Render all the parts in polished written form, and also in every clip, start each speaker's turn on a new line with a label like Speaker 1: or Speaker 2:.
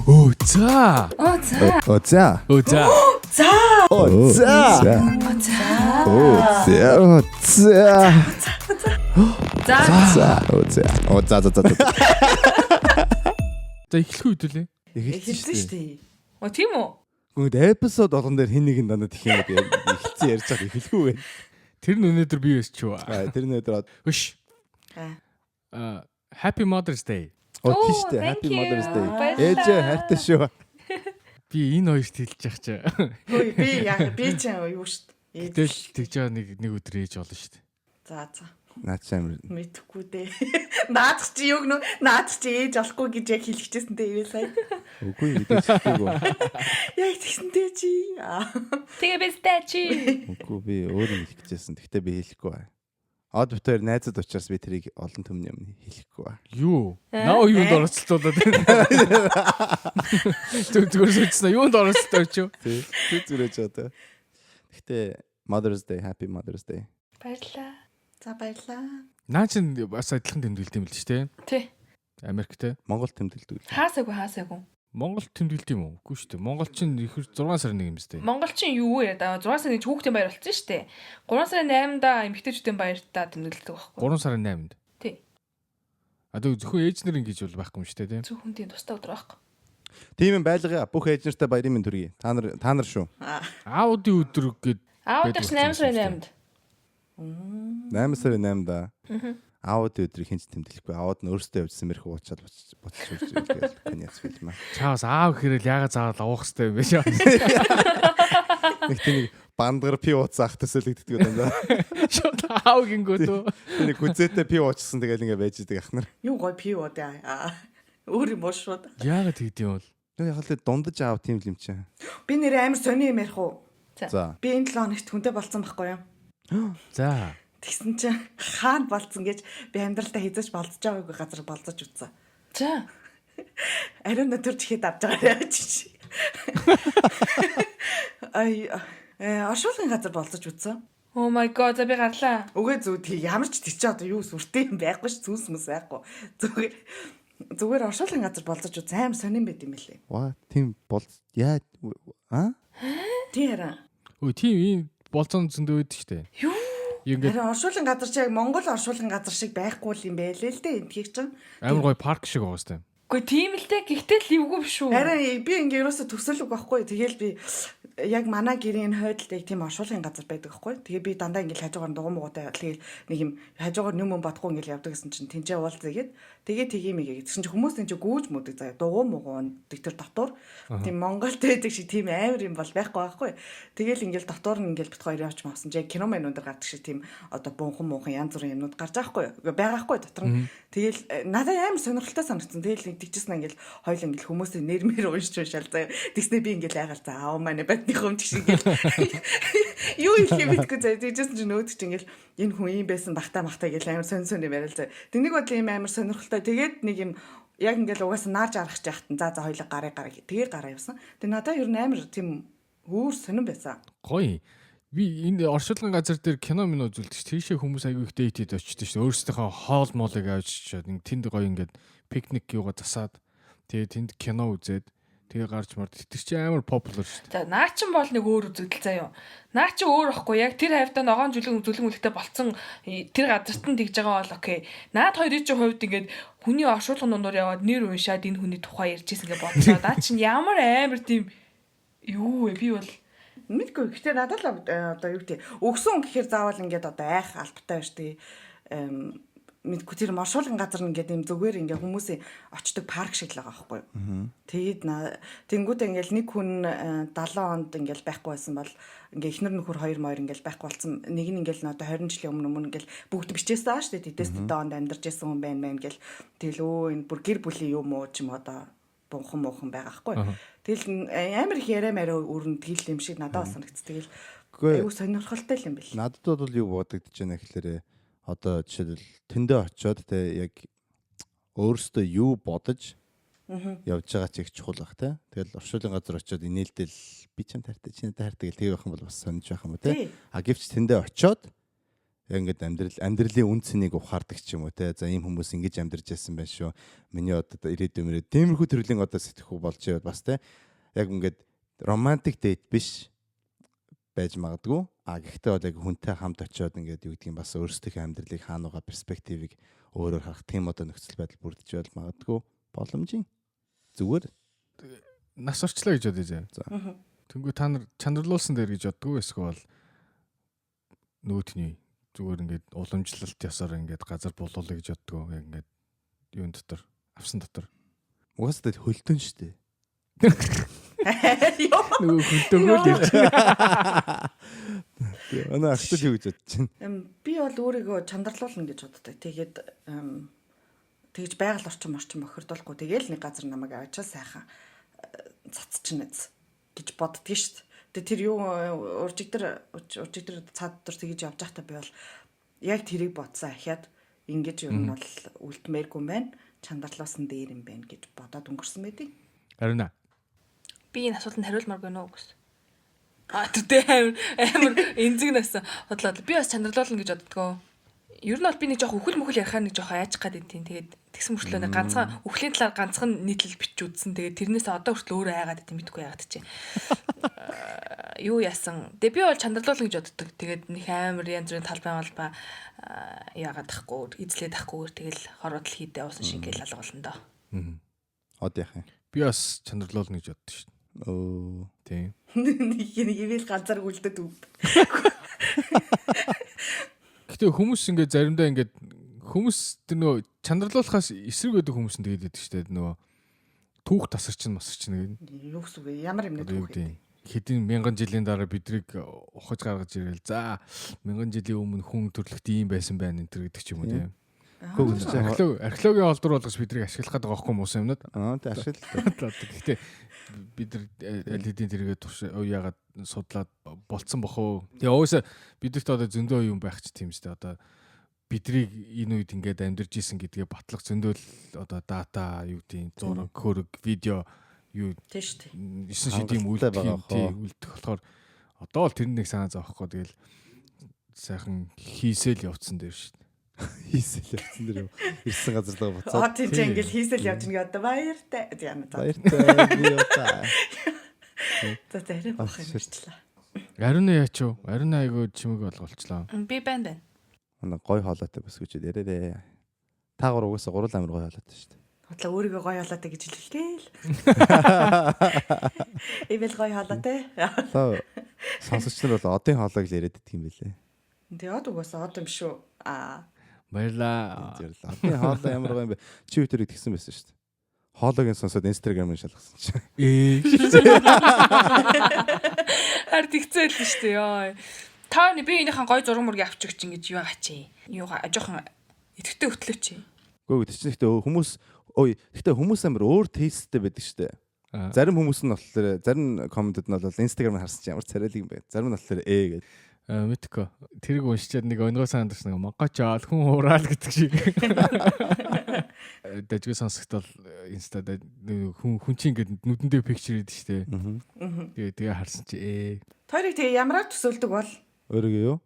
Speaker 1: Оо за.
Speaker 2: Оо за.
Speaker 3: Оо за.
Speaker 1: Оо за.
Speaker 2: За.
Speaker 3: Оо за.
Speaker 2: За.
Speaker 3: Оо за. Оо за.
Speaker 2: За.
Speaker 3: Оо за. Оо за.
Speaker 1: За эхлэх үед үлээ.
Speaker 2: Эхэлсэн шүү дээ. Оо тийм үү?
Speaker 3: Гүнд эпизод болгон дээр хин нэг нь дандаа тэх юм бэ. Эхэлсэн ярьж байгаа эхлэхгүй вэ.
Speaker 1: Тэр нь өнөөдөр би байсан ч юу.
Speaker 3: Тэр нөдөр
Speaker 1: Хөш. Happy Mother's Day.
Speaker 3: оо тийштэй Happy Mother's Day. Ээжээ хайртай шүү.
Speaker 1: Би энэ хоёрт хэлж яах чи.
Speaker 2: Хөөе би ч юу шүү дээ.
Speaker 1: Тэгэл тэгж байгаа нэг өдөр ээж болно шүү дээ.
Speaker 2: За.
Speaker 3: Наад чамэр.
Speaker 2: Мэдхгүй дээ. Наадах чи юу гэнэ? Наадах чи ээж олохгүй гэж яг хэлчихсэн дээ ивэл сая.
Speaker 3: Үгүй мэдээчгүй.
Speaker 2: Яг тэгсэнтэй чи. Тэгээ бистэй чи.
Speaker 3: Үгүй би өөрөө хэлэх гэжсэн. Гэхдээ би хэлэхгүй бай. Од битээр найзад учраас би тэрийг олон түмний өмнө хэлэхгүй бай.
Speaker 1: Юу? Наа юунд оролцолтуулаад байна. Зүгээр сүйтсэн юунд оролцолтой ч юу?
Speaker 3: Тэг зүрэж одоо. Гэхдээ Mother's Day, Happy Mother's Day.
Speaker 2: Баярлаа. За баярлаа.
Speaker 1: Наа чин бас адилхан тэмдэглэдэг юм л ч тийм.
Speaker 2: Тий.
Speaker 1: Америктэй.
Speaker 3: Монгол тэмдэглэдэг.
Speaker 2: Хаасаагүй.
Speaker 1: Монгол тэмдэглэдэг юм уу? Үгүй шүү дээ. Монгол чин ихэр 6 сарын 1 юм шүү дээ.
Speaker 2: Монголчин юу яриад 6 сарын хүүхдийн баяр болсон шүү дээ. 3 сарын 8-да эмэгтэйчүүдийн баяртаа тэмдэглэдэг байхгүй.
Speaker 1: 3 сарын 8-нд.
Speaker 2: Тий.
Speaker 1: Одоо зөвхөн ээж нар ингэж бол байхгүй юм шүү дээ тийм.
Speaker 2: Зөвхөн тийм тустай өдөр байхгүй.
Speaker 3: Тийм юм байлгаа. Бүх ээж нартай баярын минь төргий. Та нар шүү.
Speaker 1: Аудын өдөр гээд
Speaker 2: Аавд ч 8 сарын 8-нд.
Speaker 3: 8 сарын 8-да. Аауд өдрийг хинч тэмдэглэхгүй. Аауд нь өөрсдөө явжсан мэрх уучаад буцаж үзүүлгээл каньяц фильм аа.
Speaker 1: Чаавс аав хэрэл яагаад заавал авах хэрэгтэй юм бэ шээ.
Speaker 3: Нэг тийм бандгар пи ууцаах төсөөлөгддөг юм да.
Speaker 1: Шот аав гингүүд үү.
Speaker 3: Нэг гүзээтэй пи уучсан тэгэл ингээ байж идэг ахнар.
Speaker 2: Юу гоё пив уу дээ. Өөр юм уу шууд.
Speaker 1: Яагаад тэгдэм бол.
Speaker 3: Яг л дундаж аав тийм л юм чинь.
Speaker 2: Би нэрээ амар сони юм ярих уу?
Speaker 3: За.
Speaker 2: Би энэ 7 хоногт хүнтэй болцсон байхгүй юу?
Speaker 1: За.
Speaker 2: Тэгсэн чинь хаана болцсон гэж би амьдралдаа хизэж болцож байгаагүй газар болцож үзсэн. За. Ариун өтөрч ихэд авч байгаа яаж чи. Оршуулгын газар болцож үзсэн. Oh my god, за би гарлаа. Үгүй зүг тий ямар ч тийч одоо юу сүртэй юм байхгүй ш зүс мэс байхгүй. Зүгээр оршуулгын газар болцож үзсэн аим сонирн байт юм билээ.
Speaker 3: Ваа тийм бол яа
Speaker 2: Тий хараа.
Speaker 1: Өө тийм ийм болцон зөндөө байдаг штэ.
Speaker 2: Юу?
Speaker 1: Ингээд
Speaker 2: оршуулгын газар чи яг Монгол оршуулгын газар шиг байхгүй юм байлээ л дээ эндхийг чинь.
Speaker 1: амар гоё парк шиг байгаа штэ.
Speaker 2: Үгүй тийм л дээ гэхдээ л эвгүй биш үү. Харин би ингээ ерөөсө төсөөлөг байхгүй. Тэгэл би яг манай гэрийн хойдолд тийм оршуулгын газар байдаг байхгүй. Тэгээ би дандаа ингээл хажуугаар дугуй муутай тэгэл нэг юм хажуугаар нүм бодохгүй ингээл явдаг гэсэн чинь тэнцээ уулзгээд тэгээ тгиймээ гэсэн чинь хүмүүс энэ гүүж мөдөг заяа дугуй муугуун тэр дотор тийм Монголд байдаг шиг тийм амар юм бол байхгүй байхгүй. Тэгэл ингээл дотор нь ингээл бит хоёр явж мавсан. Яг кино мэн өндөр гардаг шиг тийм одоо бунхан янз бүрийн юмнууд гарч байгаа байхгүй дотор нь. Тэгэл надад амар сонирхолтой санагдсан. Тэгэл тэгчихсэн ингээл хоёул ингээл хүмүүсийн нэрмэр уншиж уншаал заяа. Тэгснэ би ингээл айгаал за аав манай батны хүм тийш ингээл юу их юм битгүй заяа. Тэгжсэн чинь нөөд чинь ингээл энэ хүн юм байсан бахта гэл амар сонь юм яриа л заяа. Тэнийг бодлоо юм амар сонирхолтой. Тэгээд нэг юм яг ингээл угаасаа наарж арах жаахтан за хоёул гараа тэгээ гараа явсан. Тэг надад ер нь амар тийм өөр сонирн байсан.
Speaker 1: Гоё. Би энэ оршуулгын газар дээр кино минь үзүүлдэг ш. Тийшээ хүмүүс аягүй их дэйтэд очдөг ш. Өөрсдийнхөө хоол моолыг авчиж тэнд гоё ингээд пикник юугаа засаад тэгээ тэнд кино үзээд тэгээ гарч мард. Тэр чинь амар популяр ш. За
Speaker 2: наа чин бол нэг өөр үзэгдэл заяа. Наа чи өөр ихгүй яг тэр хавьдаа ногоон зүлэг мүлэгтэй болцсон тэр газарт нь тэгж байгаа бол окей. Наад хоёрын чинь хувьд ингээд хүний оршуулгын дундуур яваад нэр уншаад энэ хүний тухай ярьжсэн гэж бодлоо. Наа чин ямар амар тийм юу вэ би бол мэдгүй. Гэхдээ надад л одоо юу гэдэг өгсөн гэхээр заавал ингээд одоо айх албатай байж тээ мэдгүй тэр маршуулгын газар ингээд юм зүгээр ингээд хүмүүсийн очдог парк шиг л байгаа байхгүй юу. Тэгээд тэнгуүдээ ингээд нэг хүн 70 онд ингээд байхгүй байсан бол ингээд эхнэр нөхөр хоёр моёр ингээд байхгүй болсон. Нэг нь ингээд одоо 20 жилийн өмнө ингээд бүгд бичээсэн аа шүү дээ. Тэдэс тэдэн онд амьдарч байсан хүн байна гэл тэгэл энэ бүр гэр бүлийн юм уу ч юм одоо бунхан байгаа байхгүй. Тэгэл амар их яриа өрн тэгэл юм шиг надад санагдц. Тэгэл аюу сонирхолтой юм бэл.
Speaker 3: Надад бол юу бодогдож байна гэхлээрээ одоо жишээлбэл тэндээ очиод те яг өөрөөсөө юу бодож явж байгаа ч их чухал бах те. Тэгэл оршуулгын газар очиод инээлдэл би ч юм таартай чиний таартай гэл тэгээ байх юм бол бас сонирч байх юм уу те. А гэвч тэндээ очиод Яг ингээд амьдралын үн цэнийг ухаардаг ч юм уу те. За ийм хүмүүс ингэж амьдарч байсан байх шүү. Миний одоо ирээдүйн мөрөө тиймэрхүү төрлийн одоо сэтгэхүй болж яваад бас те. Яг ингээд романтик дейт биш байж магадгүй. Гэхдээ бол яг хүнтэй хамт очиод ингээд юу гэдгийг бас өөрсдийнхөө амьдралыг хаанууга перспективийг өөрөөр харах тийм одоо нөхцөл байдал бүрдэж байл магадгүй боломжийн. Зүгээр
Speaker 1: нас орчлоо гэж бодъё заа.
Speaker 3: За.
Speaker 1: Тэнгүү та нар чанарлуулсан дээр гэж боддгоо эсвэл нөөтний зүгээр ингээд уламжлалт ясаар ингээд газар болуулах гэж боддгоо яг ингээд юун дотор авсан дотор.
Speaker 3: угаасаа хөлтөн штэ.
Speaker 1: Нөгөө хөлтөөгөө л явж байна.
Speaker 3: Анаа ахтал юу гэж бодож байна.
Speaker 2: Би бол өөрийгөө чандарлуулна гэж боддог. Тэгээд тэгж байгаль орчин бохирдуулахгүй тэгээл нэг газар намайг аваачаа сайхан цацчихнэз гэж боддгийг шүү дээ. Тэгээ тэр юу уржигдэр цаад дотор тэгж явж байхдаа би бол яг тэрийг бодсон ахиад ингэж ер нь бол үлдмээргүй юм байна. Чандарлуулсан дээр юм байна гэж бодоод өнгөрсөн байдیں۔
Speaker 1: Харин
Speaker 4: Би энэ асуултанд хариулмааргүй нөө гэсэн. Тэр амар энзэг насан бодлоо. Би бас чанарлуулна гэж боддгоо. Ер нь бол би нэг жоох үхэл мөхөл ярихаа нэг жоох айчих гад байдیں۔ Тэгээд тэгсэн мөрчлөө нэг ганцхан үхлийн талаар ганцхан нийтлэл бичиж үзсэн. Тэгээд тэрнээс одоо хүртэл өөрөө айгаад байдیں мэдгүй яагаад чи. Юу яасан. Тэгээ би бол чанарлуулна гэж боддог. Тэгээд нэг амар янз бүрийн талбай малбай яагаад тахгүй эзлээд тахгүйгээр тэгэл хороод л хийдэ уусан шиг гэл алгуулна доо.
Speaker 3: Од яах юм.
Speaker 1: би бас чанарлуулна гэж боддоо шүү.
Speaker 3: Оо.
Speaker 1: Тийм.
Speaker 2: Нэг ивэл ганцаар үлдээд үв.
Speaker 1: Гэтэ хүмүүс ингээд заримдаа ингээд хүмүүс тэр нөгөө чанарлуулахаас эсрэг байдаг хүмүүс нь тэгээд байдаг шүү дээ. Нөгөө түүх тасарчин масарчин нэг.
Speaker 2: Юу гэсэн үг ямар юм нэг түүх.
Speaker 1: Хэдийн мянган жилийн дараа бидрийг ухаж гаргаж ирэл. За мянган жилийн өмнө хүн төрлөخت ийм байсан байна энэ төр гэдэг ч юм уу тийм. Археологийн холдор болгож бидрийг ашиглах гэдэг байхгүй муус юмнууд.
Speaker 3: Тэг ашиглалаа.
Speaker 1: Гэхдээ бид нар аль хэдийн тэргээ турш яагаад судлаад болцсон бох уу. Тэгээ уусаа бидэрт одоо зөндөө юм байх ч тийм ч одоо бидрийг энэ үед ингээд амьдарч исэн гэдгээ батлах зөндөө л одоо дата юу гэдэг зураг, хөрөг, видео юу
Speaker 2: тийм шүү дээ.
Speaker 1: 9 шидийн үлдэх болохоор одоо л тэр нэг санаа зовхгүй тэгэл сайхан хийсэл явцсан дээр шүү дээ.
Speaker 3: Хийсэл явцсан дээр ирсэн газар л буцаад.
Speaker 2: Тийм ч ингээл хийсэл явж нэгэ одоо баяртай яана та.
Speaker 3: Баяртай би яваа.
Speaker 2: За зарим бах юм ирчлээ.
Speaker 1: Ариун яач юу? Ариун айгуу чимэг олголцлоо.
Speaker 4: Би байна.
Speaker 3: Гой хоолойтой бас гэж ярээрээ. Та гур угаасаа гурал амир гой хоолойтой шүү дээ.
Speaker 2: Хотлоо өөрийгөө гой хоолойтой гэж хэлвэлтэй л. Ивэл гой хоолойтой.
Speaker 3: Та сонсогч нар бол одын хоолойг л яриад идэх юм байлээ.
Speaker 2: Тэгээ од угаасаа од юм шүү.
Speaker 1: Баярлаа.
Speaker 3: Одын хоолой ямар гой юм бэ? Чи өтөр идсэн байсан шүү дээ. Хоолойг сонсоод Instagram-ын шалгасан чи.
Speaker 4: Хард ихцээл л шүү дээ ёо. Та би энийхэн гой зураг мөргийг авчих гэж ингэж юу гачи. Юу жоохон идэвхтэй хөтлөө чи.
Speaker 3: Гөө гэдэг чинь гэхдээ хүмүүс гэхдээ хүмүүс амар өөр тесттэй байдаг шүү дээ. Зарим хүмүүс нь болохоор зарим комментэд нь бол Instagram-ыг харсан чинь ямар царайлаг юм бэ. Зарим нь болохоор гэдэг.
Speaker 1: Мэдгүй. Тэрийг уншичаад нэг өнгөө санаад ирсэн нэг моггочаал хүн хураал гэдэг шиг. Дэжгүй сонсогдол инстад хүн чинь ингээд нүдэндээ пикчер идэв штэ. Тэгээ харсан чи
Speaker 2: Тойрог тэгээ ямраар төсөөлдөг бол
Speaker 3: өөрийгөө юу?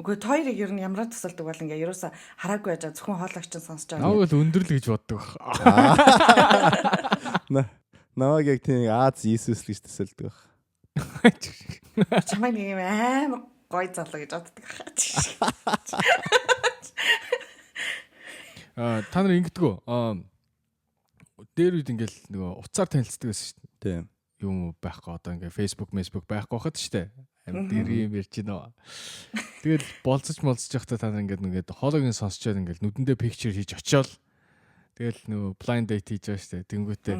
Speaker 2: Үгүй тойрог ер нь ямраар төсөөлдөг бол ингээ ерөөсө хараагүй яжаа зөвхөн хоолойч нь сонсож байгаа.
Speaker 1: Наа бол өндөрлө гэж боддог.
Speaker 3: Наваг яг тийм Аз Иесус гэж төсөөлдөг.
Speaker 2: Чамайг нэг юм амар гой залуу гэж боддог.
Speaker 1: Та нар ингэдэггүй. Дээр үед ингээл нөгөө уцаар танилцдаг байсан шүү дээ.
Speaker 3: Тийм.
Speaker 1: Юм байхгүй одоо ингээ Facebook байхгүй хахад шүү дээ. Амьд юм ярьж байна. Тэгэл болцож явахдаа та нар ингээд хоолойг нь сонсчоод ингээд нүдэндээ пикчер хийж очиол. Тэгэл нөгөө blind date хийж байгаа шүү дээ. Тэнгүүтээ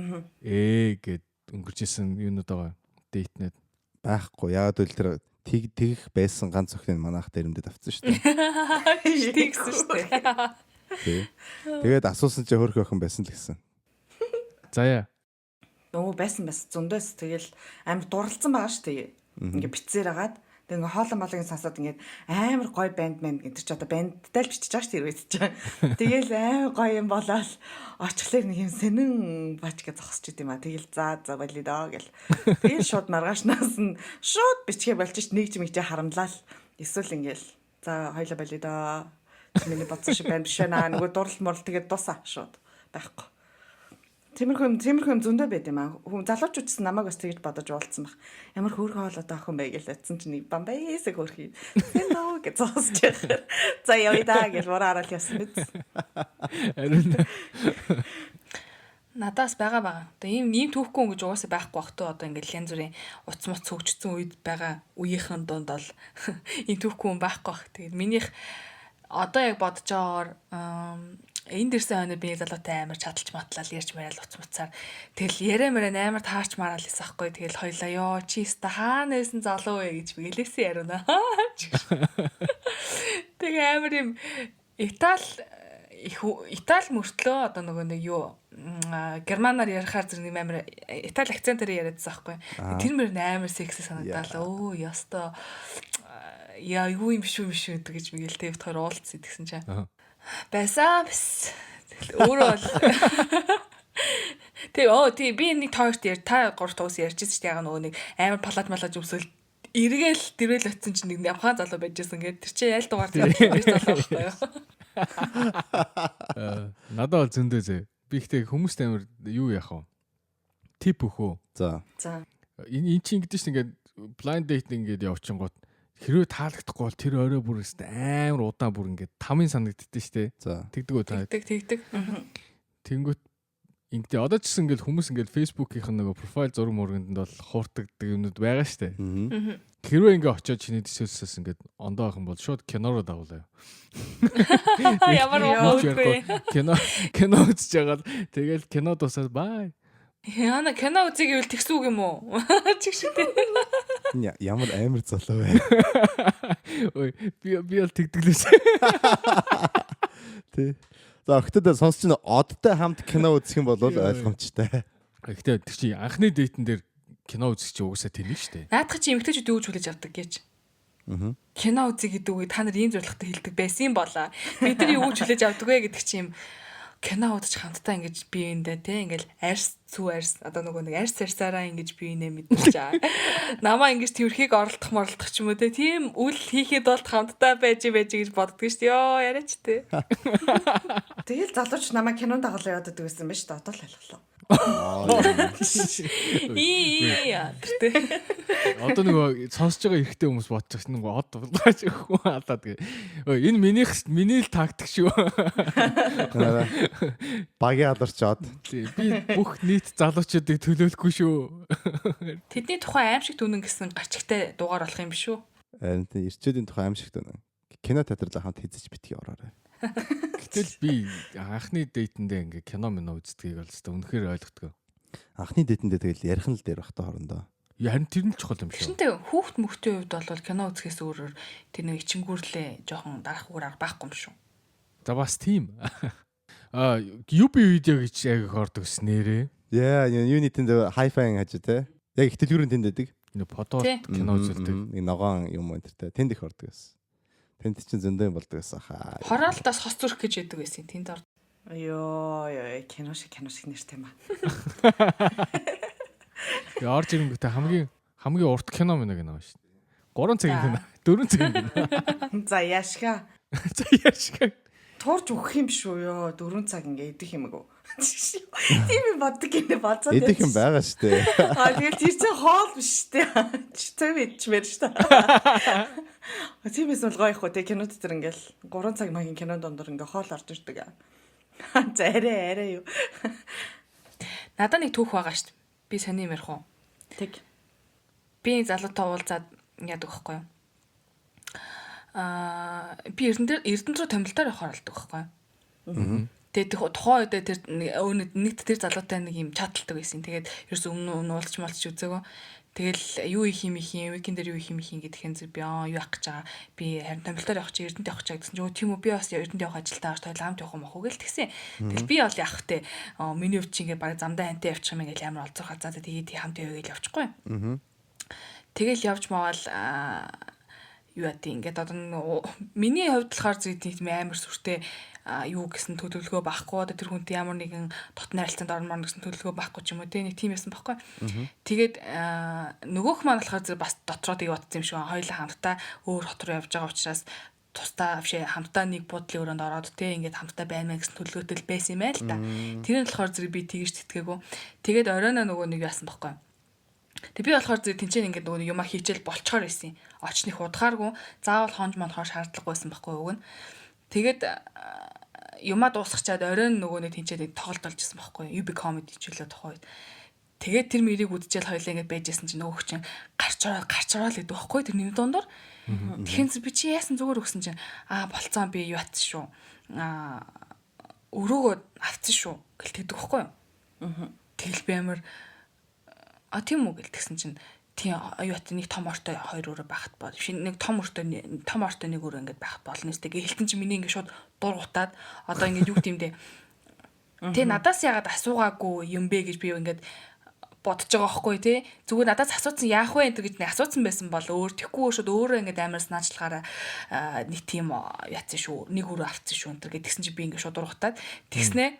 Speaker 1: гэд өнгөрч исэн юунууд байгаа. Дейтнэд
Speaker 3: Байхгүй. Яагаад вэ тэр тэгэх байсан ганц охин манайх дээрэмдэд авцсан шүү дээ.
Speaker 4: Тэгсэн шүү дээ.
Speaker 3: Тэгээд асуусан чи хөрх охин байсан л гэсэн.
Speaker 1: заяа.
Speaker 2: Нөгөө байсан зөндөөс тэгэл амар дурлцсан байгаа шүү дээ. Ингээ бицээр агаад тэг ингээ хоолон болгоны сонсоод ингээ амар гой банд гэдэг чи одоо бандтай л бичиж байгаа шүү дээ чи. Тэгэл амар гой юм болоод очихлаар нэг юм сэнэн бач гэж зогсож идэм а. Тэгэл за болий доо гэл. Тэгэл шууд маргаашнаас нь шууд бичгээ болж ш нэг ч мэгчээ харамлал. Эсвэл ингээл За хоёлаа болио доо. Миний бодсон шиг байна биш байна. Нөгөө дурлал морл тэгээд дусаа шууд байхгүй. Тиймэрхүү юм зөндөө байд юм аа. Хүн залуучууд ч намайг бас тэгж бодож уулцсан баг. Ямар хөөрхөн хоолойтой охин бай гэж латсан чинь бамбайсэг хөрхий. Нөө гэж зоосч яхаа. За явъя даа гэж бороо хараад явсан биз.
Speaker 1: Харин
Speaker 4: Надаас байгаа. Одоо ийм түүхгүй гэж угаасаа байхгүй бах туу одоо ингээд янз бүрийн уц муц хөгжсөн үед байгаа үеийнхэн дунд бол ийм түүхгүй хүн байхгүй бах. Тэгээд минийх одоо яг бодож байгаагаар энэ дэрсэн хойно би залуутай амар чадалж матлал ярьж мэрэл уц муцаар тэгэл яриа мэрэн амар таарч мараал байсан байхгүй. Тэгэл хоёлаа ёо чи өста хаана байсан залуу вэ гэж бигэлээсэн яриуна. Тэгээ амар юм Итали мөртлөө одоо нөгөө нэг юу германаар ярихаар зэрэг юм амар Итали акцентээр яриадсан байхгүй. Тэр мөр амар секси санагдал. Өө ёстой. Яа юу юм биш үү гэж мэгэл тэвт хоёр уулзсан гэсэн чинь. Байсан бис. Өөрөө бол тий би нэг тоорт та гурав туус ярьжсэн чинь яга нөгөө нэг амар палаж малаж өмсөл эргээл дэрэл очсон чинь нэг явхаа залуу байжсэн гэдэг. Тэр чинь ял дугаар тэр залуу байхгүй юу?
Speaker 1: надад бол зөндөө зэ. Би ихтэй хүмүүст амар юу яах вэ? Тип өгөө.
Speaker 3: За.
Speaker 1: Энэ чинь ингэдэж ш ингээд blind date ингээд явчихгоот хэрвээ таалагдахгүй бол тэр орой бүр амар удаан бүр ингээд 5-ын санагддээ штэ.
Speaker 3: За.
Speaker 1: Тэгдэг үү та?
Speaker 4: Тэгдэг.
Speaker 1: Тэнгүүт ингээд одоо ч гэсэн ингээд хүмүүс ингээд Facebook-ийнх нь нөгөө профайл зураг мөргөнд бол хууртагдаг юмнууд байгаа штэ. Хэрвээ ингээ очиод чиний төсөөлсөөс ингээд ондоо ах юм бол шууд кинороо дагуулаа.
Speaker 4: Ямар уугүй.
Speaker 1: Кино үзэж байгаа. Тэгэл кино дуусаад бай.
Speaker 4: Яна кино үзье гэвэл тэгсэн үг юм уу? Чиг шигтэй.
Speaker 3: Ямар амар залуу вэ?
Speaker 1: Ой, би бол тэгдэглээс.
Speaker 3: Тий. За өгтөд сонсч н одтой хамт кино үзэх юм бол ойлгомжтой.
Speaker 1: Гэхдээ тэр чи анхны дэйтэн дээр кино үзэх чи угсаа тэнэг штэ.
Speaker 4: Наадах чи эмгтээчүүд юу гэж хүлээж авдаг гэж. Кино үзье гэдэг үг та нар ийм зорилготой хэлдэг байсан болоо. Бид нар юу гэж хүлээж авдаг вэ гэдэг чи юм кино удаж хамтдаа ингэж биеиндээ те ингээл арьс одоо нөгөө нэг арьсаараа ингэж биенээ мэдчихэж байгаа. Намаа ингэж тэрхийг оролдох ч юм уу те тийм үл хийхэд бол хамтдаа байж гэж боддог шүү дээ. Йоо яриач те.
Speaker 2: Тэгэл залууч намайг кинонд дагуулаа яваад байдаг байсан байж та одоо л ойлголоо.
Speaker 1: Одоо нөгөө сонсож байгаа эрэгтэй хүмүүс бодож байгаа нөгөө од болгооч өгөө халаад гээ. Энэ миний л тактик шүү.
Speaker 3: Багийн аларчаад.
Speaker 1: Би бүх нийт залуучуудыг төлөөлөхгүй шүү.
Speaker 4: Тэдний тухай аимшиг түнэн гэсэн гарчигтай дуугаар болох юм биш үү?
Speaker 3: Ирчүүдийн тухай аимшиг түнэн. Кино театрал хамт хийжиж битгий ороорой.
Speaker 1: Гэтэл би анхны дэйтэндээ ингээ кино минь үздгийг бол өстой үнэхээр ойлгодог.
Speaker 3: Анхны дэйтэндээ тэгэл ярих нь л дээр бах та хоорондоо.
Speaker 1: Харин тэр нь чухал юм шүү.
Speaker 4: Шинтэй хүүхд мөхтийн хувьд бол кино үзэхээс өөрөөр тэр нэг ичингүүрлээ жоохон дарах үгээр байхгүй юм шүү.
Speaker 1: За бас тийм. UB видео гэж яг хордог снэрээ.
Speaker 3: Яа, Unity-д hi-fi хажуу те. Яг их дэлгүүрийн тэнд байдаг.
Speaker 1: Нэг фото кино үзэлдэг.
Speaker 3: Нэг ногоон юм энэ тэр тэнд их ордог байсан. Тэнд чинь зөндөө болдог байсан хаа.
Speaker 4: Хороолтоос хос зүрх гэж яддаг байсан. Тэнд ор.
Speaker 2: Йоо кино шиг нэртэй юм аа.
Speaker 1: Тэгээ орж ирэнгүүтээ хамгийн урт кино мэнэ гэнэ шүү дээ. 3 цагийн кино, 4 цагийн кино.
Speaker 2: За яашка.
Speaker 1: За яашка.
Speaker 2: Туурж өгөх юм шүү ёо 4 цаг ингээ идэх юм уу? Тийм юм боддог гинэ бодсоо.
Speaker 3: Идэх юм байгаа шүү дээ.
Speaker 2: Тэгээд тэр чинь хоол биш шүү дээ. Цэв идчихмээр шүү дээ. Тийм эсвэл гоё их уу те кинод тэр ингээл 3 цаг магийн кино дондор ингээ хоол орж ирдэг. За арай юу.
Speaker 4: Надад нэг түүх байгаа шүү дээ. Би сони ярих уу?
Speaker 2: Тэг.
Speaker 4: Би залуутай уулзаад яадаг байхгүй юу? Би Эрдэнэ рүү томилтоор явахаар болдог байхгүй юу? Тэгээд тухайн үед тэр нэгт тэр залуутай нэг юм чаталдаг байсан. Тэгээд ерөөс өмнө уулзч үзээгөө. Тэгэл юу их юм викендэр юу их юм гэдгхэн зү би юу ах гэж байгаа. Би харин томилтоор явах чи Эрдэнэт явах чаг гэсэн чи тийм үү би бас Эрдэнэт явах ажилдаа тойл хамт явах юм ах уу гэл тэгсэн. Тэгэл би бол явах те миний хувьд чи ингээ баг замдаа хантай явчих юм ингээл амар олзох хазаа тэгээд хамт явъя гэж явчихгүй. Тэгэл явж маавал юу яа тийм ингээд одоо миний хувьд болохоор зүйтэй амар сүртэй юу гэсэн төлөвлөгөө байхгүй одоо тэр хүнтэй ямар нэгэн дотны харилцаанд орно гэсэн төлөвлөгөө байхгүй ч юм уу тийм байсан байхгүй. Тэгээд нөгөөх маань болохоор бас дотроо тийг бодсон юм шиг хоёулаа хамтдаа өөр хот руу явж байгаа учраас тусдаа авши хамтдаа нэг буудлын өрөөнд ороод те ингээд хамтдаа байна мэн гэсэн төлөвлөлтөл байсан юм байл та. Тэр нь болохоор зэрэг би тэгж тэтгээгүй. Тэгээд оройноо нөгөө нэг яасан байхгүй. Тэг би болохоор зэрэг тэнцэн ингээд нөгөө юма хийчихэл болцохоор байсан. Очныг удахааргүй заавал хонж монхоор шаардлагагүй байсан байхгүй уг нь. Тэгээд юма дуусгачаад оройн нөгөө нэг тэнцээд тоглолт болж исэн байхгүй. UB comedy хичээлээ тухайд. Тэгээд тэр мэрийг үдчихэл хоёлаа ингээд байжсэн чинь нөгөө хүн гарч ороод гэдэг байхгүй тэрний дундор. Тэгэхээр би чи яасан зүгээр өгсөн чинь болцсон би юу атсан шүү. Өрөөгөө авцсан шүү гэлтэгдэг байхгүй юу. Тэгэл би амар тийм үү гэлтгсэн чинь тийм юу атсан нэг том ортой хоёр өрөө байхад бол нэг том ортой нэг өрөө ингээд байх болно нэстэ гэлтэн чинь миний ингээд шууд дургутаад одоо ингээд юу гэмдэ. Тэ надаас яагаад асуугаагүй юм бэ гэж би ингээд бодож байгаа байхгүй тий. Зүгээр надаас асуусан яах вэ гэж нэг асуусан байсан бол өөр тэггүй шууд өөрөө ингээд амар санаачлагаараа нэг тийм яатсан шүү. Нэг өрөө авцсан шүү энэ гэдгсэн чи би ингээд шууд ургатаад тэгснэ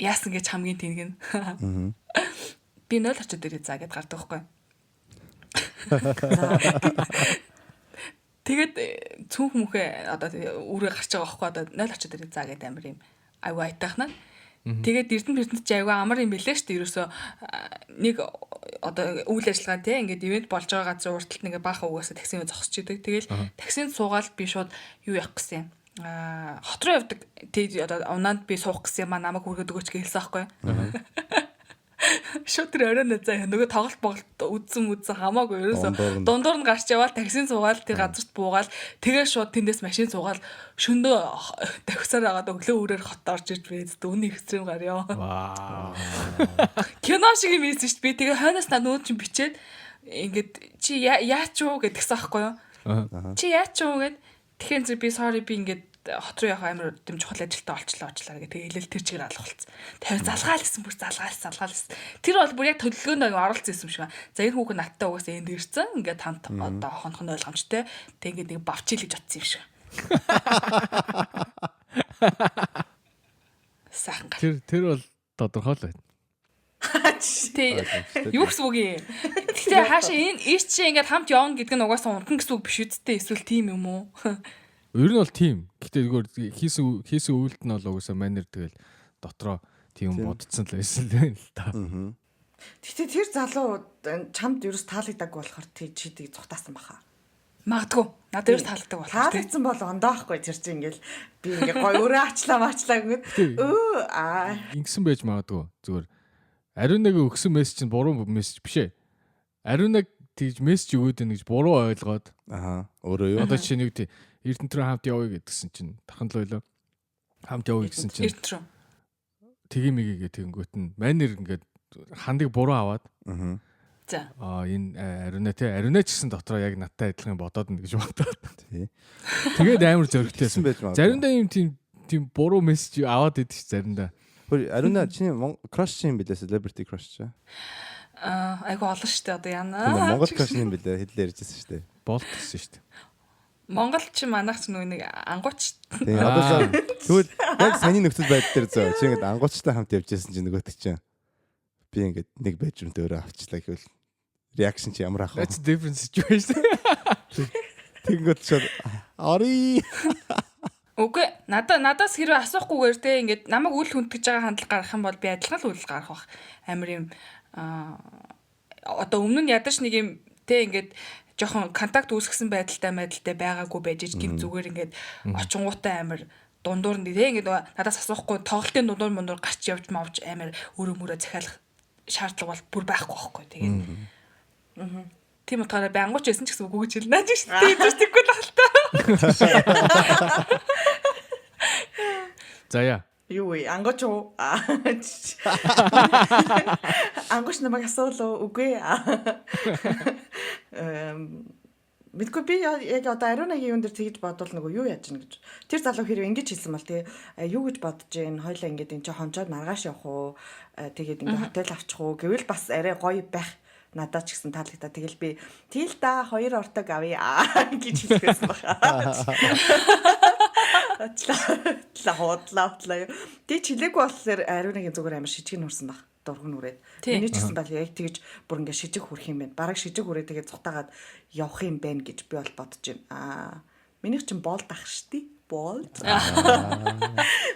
Speaker 4: яасан гэж хамгийн тэнэг нь. Би 0 очоод ирээ заа гэд гардаг байхгүй. Тэгээд цүнх мөхөө одоо үрээ гарч байгаа байхгүй одоо 0 очоод ирээ заа гэд амар юм аюу айтахна. Тэгээд Эрдэнэт чи аюу амар юм бэлээ шүү дээ. Ерөөсөө нэг одоо үйл ажиллагаа тий ингээд ивент болж байгаа газар урталт нэг баахан угаасаа таксинд зогсож идэг. Тэгэл таксинд суугаад би шууд юу явах гэсэн юм. Хот руу явдаг. Тэгээд одоо унаанд би суух гэсэн юм намайг хүргээд өгөөч гэлсэн байхгүй. Шууд тэр оройн заа нөгөө тоглолт үдсэн хамаагүй ерөөсө дундуур нь гарч яваал таксинд суугаал тэр газарт буугаал тэгээ шууд тэндээс машин суугаал шөндөө тавхисаар агаад өглөө үрээр хот орж ирж байд дүүний экстрем гарьяа. Вау. Кино шиг юм ийсэн шүү дээ. Би тэгээ хойноос наад чинь бичээд ингээд чи яач юу гэдгсэн аахгүй юу? Чи яач юу гэд тэгэхээр би sorry би ингээд хот руу явах амар дэм чухал ажилтаа олчлаа гэх тэгээ хэлэл тэр чигээр алах болсон. Тэр залгаалсан бүр залгаалсан. Тэр бол бүр яг төлөвлөгөөнд оролцсон юм шиг байна. За энэ хүүхэн надтай угаасаа энд ирсэн. Ингээд хамт одоо хонхон ойлгомжтой. Тэг ингээд нэг бавчил гэж утсан юм шиг. Сайхан гар.
Speaker 1: Тэр бол тодорхой л байна.
Speaker 4: Тэг юу гэсэн үг юм. Тэгтээ хаашаа энэ ийш чи ингээд хамт явна гэдэг нь угаасаа унтан гэсэн үг биш үсттэй эсвэл тийм юм уу?
Speaker 1: Ер нь бол тийм. Гэтэ зүгээр хийсэн үйлдэл нь бол угаасаа манер тэгэл дотроо тийм бодцсон л байсан л та.
Speaker 2: Гэтэ тэр залуу чамд ерөөс таалагдаагүй болохоор чи тийг цухтаасан баха.
Speaker 4: Магадгүй. Надад ерөөс таалагддаг болохоор.
Speaker 2: Таалагдсан бол ондоохгүй тэр чинь ингээл би ингээ гой өөрөө ачлаа ингээд
Speaker 1: Ингэсэн байж магадгүй. Зүгээр ариунаг өгсөн мессеж чинь буруу мессеж биш ээ. Ариунаг тэгж мессеж өгөөд байна гэж буруу ойлгоод
Speaker 3: өөрөө юу
Speaker 1: одоо чи нэг тийм Эрдэнэт рүү хамт явъя гэдгсэн чинь тархан л ойлоо. Хамт явъя гэсэн чинь
Speaker 4: Эрдэнэт рүү.
Speaker 1: Тгиймигээ тэгэнгүүт нь манер ингээд хандыг буруу аваад
Speaker 4: За.
Speaker 1: Энэ ариунаа ч гэсэн дотроо яг надтай адилхан бодоод нь гэж бодоод. Тий. Тэгээд амар зөрөгтэйсэн байж магадгүй. Заримдаа юм тийм буруу мессеж аваад идэв ш заримдаа.
Speaker 3: Хөөе ариунаа чиний crush юм билээ celebrity crush чаа.
Speaker 4: Айгу олон штэ одоо яана.
Speaker 3: Монгол crush юм билээ хэдлээ ярьжсэн штэ.
Speaker 1: Болт гэсэн штэ.
Speaker 4: Монгол ч манайх ч нэг ангууч.
Speaker 3: Тийм одоо тэгвэл яг саний нөхцөл байдал дээр зөө чи ингээд ангуучтай хамт явжсэн чинь нөгөөт чинь би ингээд нэг бэжрүмтэй өөрөө авчлаа гэвэл реакшн чи ямар ах вэ?
Speaker 1: That's different situation.
Speaker 3: Тэнгөт ч ари.
Speaker 4: Үгүй надаас хэрвээ асуухгүйгээр те ингээд намайг үл хүндгэж байгаа хандлага гаргах юм бол би адилхан л үл гаргах бах. Амар юм одоо өмнө нь ядаж нэг юм те ингээд жоохон контакт үүсгэсэн байдалтай байгаагүй байж гин зүгээр ингээд очингуутай амар дундуур нь те ингээд надаас асуухгүй тоглолтын дундуур гарч явж мавж амар өрөө мөрөө захиалах шаардлага бол бүр байхгүй байхгүй тэгээд тийм утгаараа би ангууч байсан ч гэсэн үгүй гэж хэлнэ ч тийм зүтгэхгүй л хальтаа.
Speaker 1: За яа.
Speaker 2: Юу вэ? Ангууч уу? Ангууч намайг асуулаа үгүй. Мэдгүй би яг одоо ариунагийн юм дээр тэгж бодвол нөгөө юу яаж гэнэ гэж. Тэр залуу хэрэг ингэж хэлсэн бол тий юу гэж бодож гин хоёлаа ингэж энэ ч хончоод маргааш явах уу тэгээд ингэ хотел авчих уу гэвэл бас арай гоё байх надад ч гэсэн таалагдаа тэгэл би тэгэл да 2 ортог авъя гэж хэлсэн баха. Хотлаа. Тэ чилээгүй болохоор ариунагийн зүгээр амар шижиг нурсан баг. Дурган үрээд. Миний ч гэсэн бол яг тэгж бүр ингээ шижиг хүрх юм байна. Бараг шижиг үрээ тэгээд цутаагаад явах юм байна гэж би бол бодож байна. Минийх чинь болд ах штий. Болд.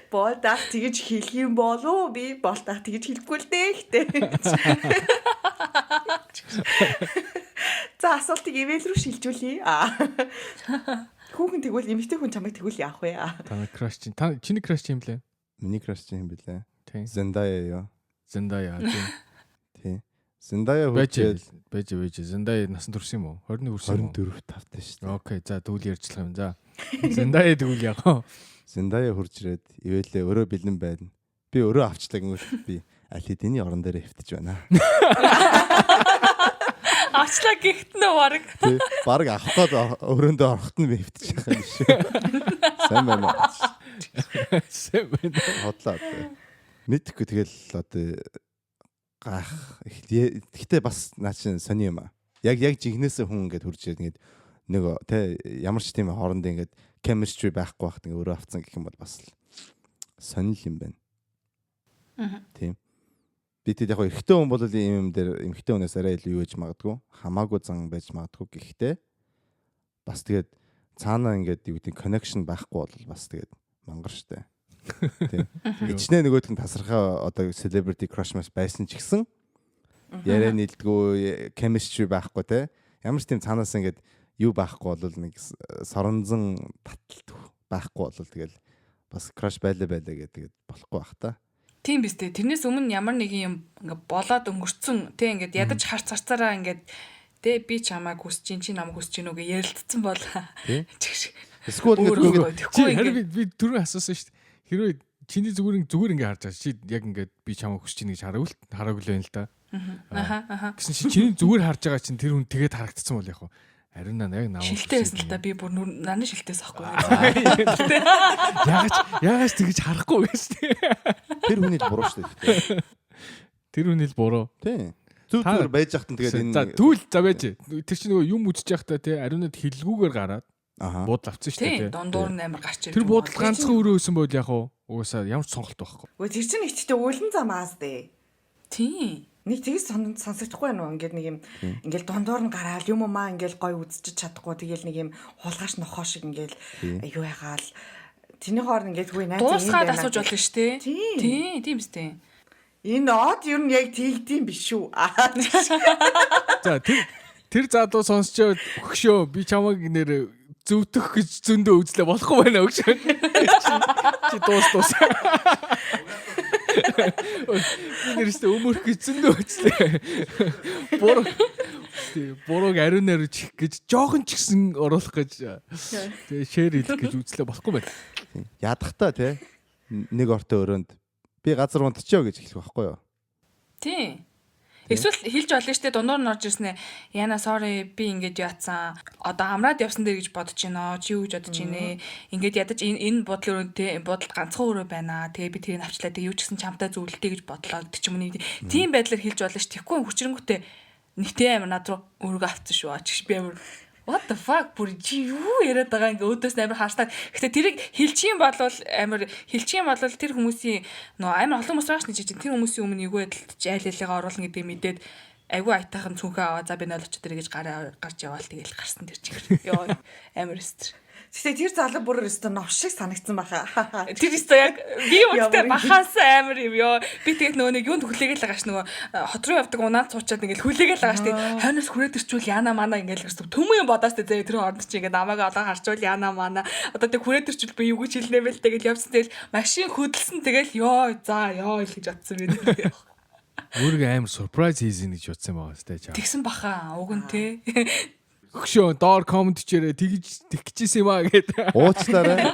Speaker 2: Болд ах тэгэж хэлэх юм болов би болд ах тэгэж хэлэхгүй л дээ ихтэй. За асуултыг ивэл рүү шилжүүлье. Хүүхэн тэгвэл эмэгтэй хүн чамайг тэгвэл яах вэ?
Speaker 1: Та краш чинь. Чиний краш юм блэ?
Speaker 3: Миний краш чинь юм бэлээ.
Speaker 1: Тийм.
Speaker 3: Зендая ёо.
Speaker 1: Зендая тийм.
Speaker 3: Тий. Зендая хүчээд
Speaker 1: байж. Зендая насан турш юм уу? 21 хүрсэн юм уу?
Speaker 3: 24 тавтай шүү дээ.
Speaker 1: Окей. За тэгвэл ярьчлах юм. За. Зендая тэгвэл яах вэ?
Speaker 3: Зендая хурж ирээд ивэлээ өөрөө бэлэн байна. Би өөрөө авчлаа гэнэ би аль хэдийн орон дээр хөвтөж байна.
Speaker 4: Авчлаа гихт нөө баг.
Speaker 3: Тий. Бараг авах гээд өрөөндөө орохт нь би хөвтөж байгаа юм шиг. Сайн байна.
Speaker 1: Сайн байна.
Speaker 3: Хотлоо. Мэдхгүй тэгэл одоо гах ихтэй бас наа чин сони юм аа. Яг жигнэсээ хүн ингээд хурж ирээд ингээд нөгөө тэ ямар ч тийм хооронд ингээд chemistry байхгүй байхад ингээд өөрөө авцсан гэх юм бол бас сонир юм байна. Тийм. Би тэд яг эрэгтэй хүн бол ийм юм дээр эмэгтэй хүнээс арай илүү юу гэж магадгүй хамаагүй зан байж магадгүй гэхдээ бас тэгээд цаанаа ингээд юу гэдэг connection байхгүй бол бас тэгээд мангар штэ. Тийм. Ичнээ нөгөөдх нь тасархаа одоо celebrity crush mas байсан ч гэсэн яриа нийлдэггүй chemistry байхгүй те ямар ч тийм цаанаас ингээд юу байхгүй бол нэг соронзон таталт байхгүй бол тэгэл бас crush байлаа гэдэг болохгүй бах та.
Speaker 4: Тийм биз дээ. Тэрнээс өмнө ямар нэгэн юм ингээ болоод өнгөрцөн тий ингээд ядаж харц харцаараа ингээд тий би чамайг хүсэж чинь чи намайг хүсэж чинь үгээ ярилцсан бол
Speaker 3: Эсвэл
Speaker 1: ингээд би түрүү асуусан шүү дээ. Хэрвээ чиний зүгээр ингээ харж байгаа чи яг ингээд би чамайг хүсэж чинь гэж хараагүй л байна л да.
Speaker 4: Аха.
Speaker 1: Гэсэн чи чиний зүгээр харж байгаа чинь тэр хүн тэгээд харагдсан бол яг ариун наа яг намайг
Speaker 4: шилтэй байсан л да би бүр наны шилтээс ахгүй.
Speaker 1: Яагаад тэгж харахгүй гэж тий.
Speaker 3: Тэр хүний л буруу шүү дээ.
Speaker 1: Тэр хүний л буруу.
Speaker 3: Тий. Зүгээр байж захтан тэгээд энэ
Speaker 1: за түүл за байж. Тэр чинь нөгөө юм үзэж байхдаа тий ариунад хилгүүгээр гараад буудал авсан шүү дээ.
Speaker 4: Тий. Дундуур нь амар гарч ирсэн.
Speaker 1: Тэр буудал ганцхан өрөө өсөн бол яг угаасаа ямар ч сонголт байхгүй.
Speaker 2: Үгүй тэр чинь ихтэй өлөн зам ааз дээ.
Speaker 4: Тий.
Speaker 2: Нэг тэгс сонсогдохгүй байна уу? Ингээд нэг юм ингээл дундуур нь гараал юм умаа ингээл гой үзчих чадахгүй тэгэл нэг юм хулгаш нохоо шиг ингээл юу ягаал тэрний хооронд ингээд хүү найз
Speaker 4: дуусгаад асууж болно шүү дээ. Тий, тийм үстэй.
Speaker 2: Энэ од юу нь яг тэгдэм биш үү?
Speaker 1: За тэр залуу сонсчоо өгшөө би чамайг нэр зөвтөх гэж зөндөө үзлээ болохгүй байна өгшөө. Чи дуус. Нэрстэй өмөрх гэж зөндөө үзлээ. Бурууг ариунаар чих гэж жоохон ч гэсэн оруулах гэж тэгээ шеэр хийх гэж үзлээ болохгүй байна.
Speaker 3: Ядахтаа те нэг ортой өрөөнд би газар унтчихё гэж хэлэх байхгүй юу?
Speaker 4: Тий. Эсвэл хэлж олно штэ дундуур нь орж ирсэн ээ. Яна sorry би ингэж яатсан. Одоо амраад явсан дээр гэж бодож байна. Чи юу гэж бодож байна? Ингээд ядаж энэ бодол өрөөнд бодолд ганцхан өрөө байна. Тэгээ би тэрийг авчлаа. Тэгээ юу ч гэсэн чамтай зөвлөлтэй гэж бодлоо гэдэг ч юм уу. Тийм байдлаар хэлж олно ш. Тэгэхгүй хүчрэнгүүтээ нэгтэй амир над руу өргөө авсан шүү. Чигш би амир what the fuck бүр чи юу яриад байгаа ингээ өөдөөс амар хаастаа. Гэтэ тэрийг хэлчих юм бол амар хэлчих юм бол тэр хүмүүсийн нөө амар олон хүмүүс байгаа ш нь чи тэр хүмүүсийн өмнө эйгүү байдалд айлалгаа оруулна гэдэг мэдээд айгүй айтайхан цүнхээ аваа за би 0 очоо тэр гэж гарч яваал тэгэл гарсан тэр чиг. Йоо амар өстөр.
Speaker 2: Тэгтээ тэр залуу бүр өстө нов шиг санагдсан баха.
Speaker 4: Тэр өстө яг би өөртөө бахаас амар юм ёо. Би тэгээд нөгөө нэг юунд хүлээгээл байгаа ш нөгөө хот руу явдаг унаад цуучаад ингээл хүлээгээл байгаа ш тэгээд хойноос хүрээд ирчүүл яана мана ингээл гэсэн төмөн юм бодоос тэ тэр хооронд чи ингээд намайг олоо харчвал яана мана одоо тэг хүрээд ирчүүл би юу гэж хэлнэ бэл тэгэл явсан тэгэл машин хөдөлсөн тэгэл ёо за ёо гэж бодсон юм.
Speaker 1: Өөргөө амар surprise хийсэн гэж бодсон байгаа сте чаа.
Speaker 4: Тэгсэн баха уг нь те.
Speaker 1: Өгшөө доор комент чирээ тэгж тэгчихсэн юм аа гэдэг.
Speaker 3: Уучлаарай.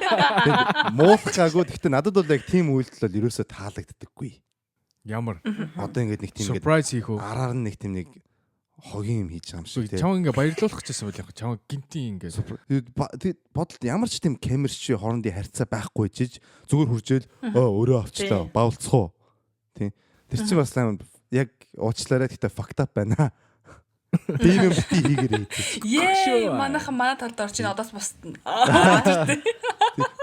Speaker 3: Муулахгаагүй. Гэхдээ надад бол яг тийм үйлдэл бол ерөөсөө таалагддаггүй.
Speaker 1: Ямар?
Speaker 3: Одоо ингээд нэг тийм
Speaker 1: surprise хийх үү?
Speaker 3: Араар нь нэг тийм нэг хогийн юм хийж байгаа юм шиг тийм.
Speaker 1: Чам ингээ баярлуулах гэжсэн бол яг чам гинтийн ингээ.
Speaker 3: Бодолд ямар ч тийм камерчи хоорондын харьцаа байхгүй жиж зүгээр хуржээл өөрөө авчлаа. Бавлцхоо. Тийм. Тэр чинь бас яг уучлаарай. Гэхдээ fucked up байна. Тийм юм бити хийгэрэй.
Speaker 4: Манайхан манай талд орчин одоос босдно.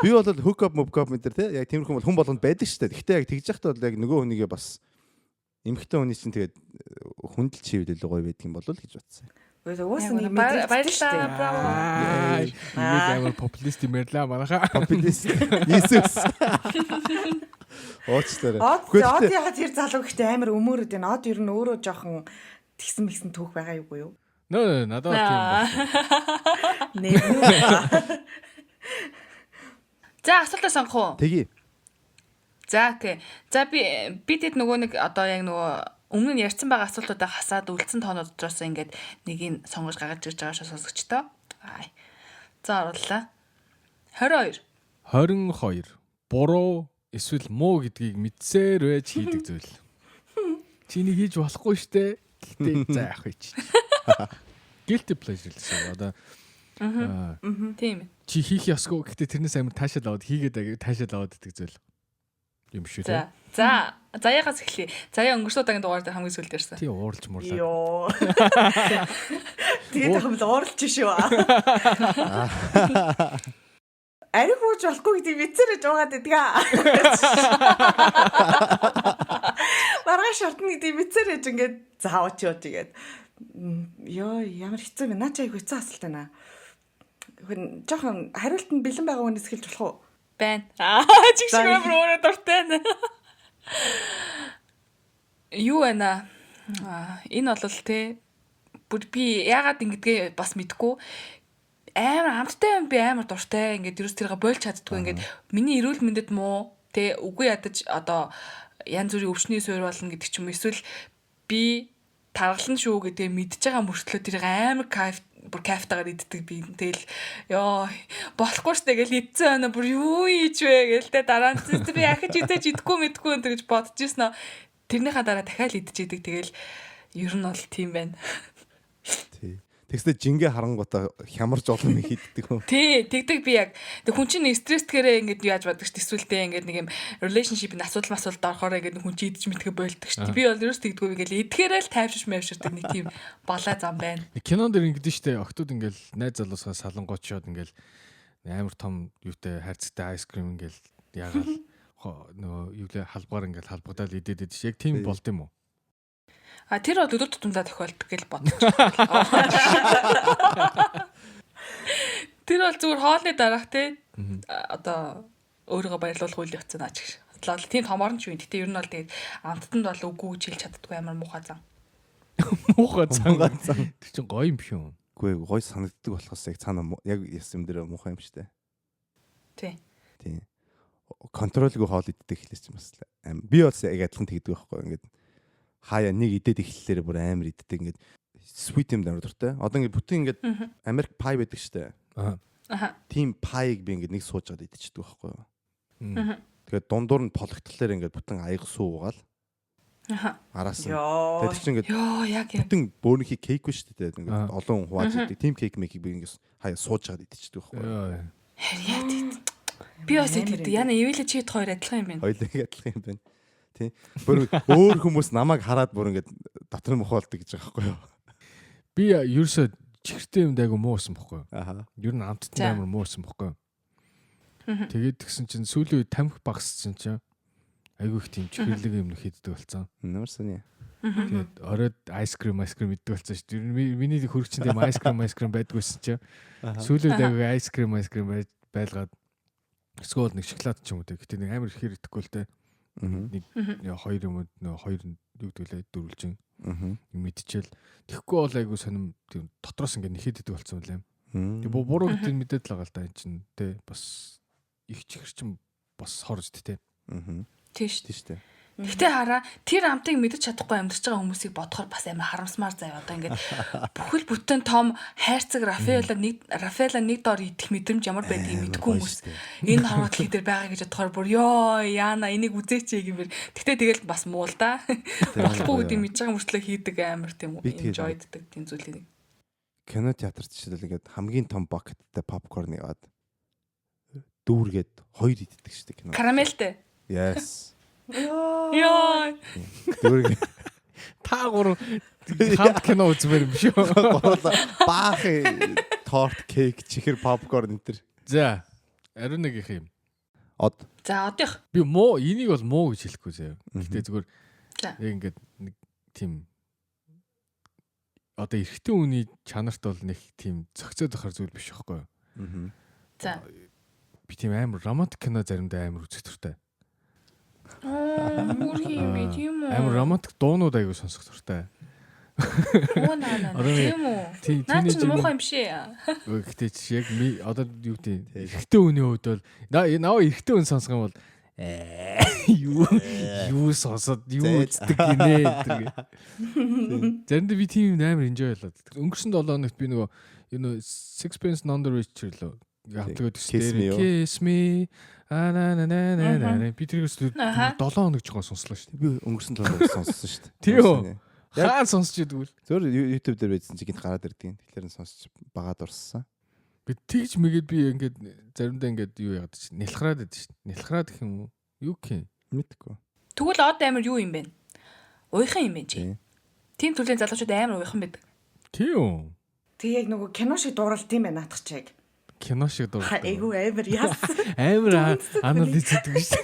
Speaker 3: Би бол hook up мэтэр те яг тиймэрхүү бол хүн болгонд байдаг шүү дээ. Гэхдээ яг тэгж яхад бол яг нөгөө хүнийгээ бас эмхтэн хүний чинь тэгээд хүндэлж хийвэл илүү гоё байдаг юм болов л гэж бодсон.
Speaker 2: Уусаа нэг мэдрэгдсэн шүү дээ.
Speaker 4: Баярлалаа.
Speaker 1: Тэгээд амар популист юм ярьлаа манайхаа.
Speaker 3: Популист. Иесус. Уучлаарай.
Speaker 2: Од ягаад тэр залуу гэхдээ амар өмөрөд байна. Од ер нь өөрөө жоохон тэгсэн мэгсэн түүх байгаа юу?
Speaker 1: Нөө надад тийм
Speaker 2: Нэр.
Speaker 4: За асуултаа сонгох уу?
Speaker 3: Тэгье.
Speaker 4: За окей. За би тэд нөгөө нэг одоо яг нөгөө өмнө нь ярьсан байгаа асуултуудаа хасаад үлдсэн тоонууд дотроос ингээд нэгийг сонгож гаргаж ирж байгаа шүү сонсогчдоо. За оруулаа. 22.
Speaker 1: 22 буруу эсвэл муу гэдгийг мэдсээр байж хийдэг зүйл. Чиний хийж болохгүй штэ. Гэтэ за яах вэ чи. Guilty pleasure гэсэн одоо
Speaker 4: Тийм.
Speaker 1: чи хийх ёсгүй гэхдээ тэрнээс амар таашаал аваад хийгээд таашаал аваад идэх зүйл юм шүү те.
Speaker 4: За заяагаас эхлэе. Заяа өнгөрсөн удаагийн дугаар дээр хамгийн сүүлд ярьсан.
Speaker 1: Тий ууралж мурлаа.
Speaker 2: Йоо. Тэгээд хамт ууралж шүү. Ари хууж болохгүй гэдэг вицэрэж угаад идгээ. Маргааш шортно гэдэг вицэрэж ингээд заавч юу тэгээд ёо ямар хэцүү вэ? Наа чи айгу хэцүү асуулт байна. Хүн жоохон хариулт нь бэлэн байгаа хүнээс эхэлж болох уу?
Speaker 4: Байна. Чиг шиг амар өөрөө дуртай байна. Юу байна? Энэ бол те бүр би яагаад ингэдгээ бас мэдгүй амар амттай юм би амар дуртай ингээд ерөөс тэргээ бойлж чаддгүй ингээд миний эрүүл мэндэд муу те үгүй ядаж одоо янз бүрийн өвчний суурь болно гэдэг ч юм эсвэл би таргалан шүү гэдэг мэдж байгаа мөртлөө тэрийг амар бүр кайфтагаар иддэг би тэгэл ёо болохгүй штэ гэл идсэн өнө бүр юу ийж вэ гээл те дараа нь би ахиж идэж идэхгүй мэдгүй энэ гэж бодож ирсэн. Тэрнийхаа дараа дахиад идчихэдэг тэгэл ер нь бол тийм байна.
Speaker 3: Тий. Тэгсээ жингээ харангуудаа хямарж олон хийддэг юм.
Speaker 4: Тий, тэгдэг би яг. Тэг хүн чинь стрессгээрээ ингээд яаж боддог ш төсвөлтэй ингээд нэг юм relationship-ийн асуудал орохоор ингээд хүн чинь идэж мэдгээ болдог ш. Би бол ерөөс тэгдэггүй ингээд эдгээрээ л тайвширч мэвширдэг нэг тийм балаа зам байна.
Speaker 1: Кинонд дэр ингэдэж штэ октод ингээл найз залуусаа салангуучаад ингээл амар том юутай хайрцагтай айскрим ингээл яагаал нөгөө юу лээ халбгаар ингээл халбагдаад идээд идэж яг тийм болд юм уу?
Speaker 4: Тэр бол өдөр тутамдаа тохиолдог гэж бодож. Тэр бол зүгээр хоолны дараах те одоо өөрийгөө баярлуулах үйл явц наач гэж. Бодлоо тийм томорн ч юм. Гэтэ ер нь бол тэгээд амттанд бол үгүй гэж хэлж чаддгүй амар муухай зан.
Speaker 1: Муухай зан. Тэр чинь гоё юм биш үү?
Speaker 3: Үгүй гоё санагддаг болохоос яг цаана яг яс юм дээр муухай юм штэ.
Speaker 4: Тий.
Speaker 3: Тий. Контролгүй хоол иддэг хэлээс юм бас. Би бас яг адилхан тэгдэг байхгүй ингээд хаяа нэг идээд эхлэлээр бүр амар иддэг ингээд sweet юм амар дуртай. Одоо ингээд бүтэн ингээд Америк пай байдаг штэ.
Speaker 4: Аха.
Speaker 3: Тим паийг би ингээд нэг суужгаад идчихдэг байхгүй юу. Тэгээд дундуур нь пологтлоор ингээд бүтэн аяг суугаал.
Speaker 4: Аха.
Speaker 3: Араас нь. Тэгээд чи ингээд
Speaker 4: ёо яг
Speaker 3: бүтэн бөөнийхий кейк биш штэ. Ингээд олон хувааж иддэг. Тим кейк мейкийг би ингээд хаяа суужгаад идчихдэг байхгүй юу.
Speaker 4: Яг тийм. Би бас тэгдэг. Яна ивэлэ чийд хоёр адилхан юм байна.
Speaker 3: Хоёулаа адилхан юм байна. Тий. Бүр өөр хүмүүс намайг хараад бүр ингээд дотор нь мохолдог гэж байгаа байхгүй юу.
Speaker 1: Би ерөөсөө чихэртэй юм дайгу муусан бохгүй юу?
Speaker 3: Аха.
Speaker 1: Ер нь амттай амар муусан бохгүй юу? Тэгээд тэгсэн чинь сүүлийн үед тамхи багссан чинь айгүй их тийм чихэрлэг юм хийддэг болсон.
Speaker 3: Ямар сони.
Speaker 1: Тэгээд оройд айскрим иддэг болсон шүү дээ. Миний хөрөгчөнд юм айскрим байдгүйсэн чинь сүүлийн үед айгүй айскрим байлгаад эсвэл нэг шоколад ч юм уу. Гэтэ нэг амар ихээр идэхгүй л дээ. Нэг хоёр юм нөө хоёр юу гэдгэлээ дөрвөлжин мэдчихэл тэгэхгүй бол айгу сонирм тийм дотроос ингээд нэхэддэг болсон юм лээ. Тэг буруу гэдэг мэдээд л байгаа л да энэ чинь те бас их чихэр чинь бас хорж те.
Speaker 4: Тийш.
Speaker 3: Тийш те.
Speaker 4: Гэтэ хараа тэр амтыг мэдэж чадахгүй амьдарч байгаа хүмүүсийг бодохоор бас амар харамсмаар заяа. Одоо ингээд бүхэл бүтэн том хайрцаг Рафаэла нэг доор идэх мэдрэмж ямар байдгийг мэдэхгүй хүмүүс энэ хорвот лидер байгаа гэж бодохоор бүр ёо яана энийг үзээч гэмээр. Гэтэ тэгэл бас муу л да. Болохгүй гэдэг мэдж байгаа мөртлөө хийдэг амар тийм enjoyддаг тийм зүйлийг.
Speaker 3: Кино театрт ч ингээд хамгийн том бакеттай попкорн яваад дүүргээд хоёр иддэг шүү дээ кино.
Speaker 4: Карамелтэй.
Speaker 3: Yes.
Speaker 4: Яа.
Speaker 3: Дүүрэг
Speaker 1: Та гурав хамт кино үзмээр юм шүү.
Speaker 3: Баах торт, кейк, чихэр, попкорн энэ төр.
Speaker 1: За, ариун нэг их юм.
Speaker 3: Од.
Speaker 4: За одоох.
Speaker 1: Би муу энийг бол муу гэж хэлэхгүй заяа. Гэтэ зүгээр
Speaker 4: За.
Speaker 1: яг ингээд нэг тийм одоо эрэгтэй хүний чанарт бол нэг тийм зохицоод ахар зүйл биш байхгүй юу?
Speaker 4: За.
Speaker 1: Би тийм амар романтик кино заримдаа амар үзэх туртай.
Speaker 4: Мөр юм бэ тийм үү?
Speaker 1: Амар романтик дуунууд аягүй сонсох туртай.
Speaker 4: Оо наа. Тийм үү? Наа чи муухай юм шээ.
Speaker 1: Гэхдээ чи яг одоо юу гэдэг эрэгтэй хүний хувьд бол наа эрэгтэй хүн сонсох юм бол юу сонсоод юу үздэг гинэ гэдэг. Заримдаа би тийм амар enjoy болоод. Өнгөрсөн 7 хоногт би нөгөө Sixpence None the Richer лөө яадаг гэсэн. Kiss me. Би тэрээс 7 хоног жоохон сонслоо шүү дээ.
Speaker 3: Би өнгөрсөн 7 хоног сонссон шүү дээ.
Speaker 1: Тийм үү? Хаан сонсч идвэл.
Speaker 3: Зөөр YouTube дээр байцсан чи гинт гараад ирдэг. Тэгэхээр нь сонсч багаад урссан.
Speaker 1: Би тэгж мэгээд би ингээд заримдаа ингээд юу яагаад чи нэлхраад байдаг шүү дээ. Нэлхраад гэх юм уу? Юу гэх юм?
Speaker 3: Мэдгүй.
Speaker 4: Тэгвэл од амар юу юм бэ? Уйхан юм бэ чи? Тийм төрлийн залуучууд амар уйхан байдаг.
Speaker 1: Тийм үү?
Speaker 2: Тэг яг нөгөө кино шиг дууралт юм байна наадах чиг.
Speaker 1: Кино шиг дууралт.
Speaker 2: Айгу амар яс.
Speaker 1: Амар анализ хийдэг шүү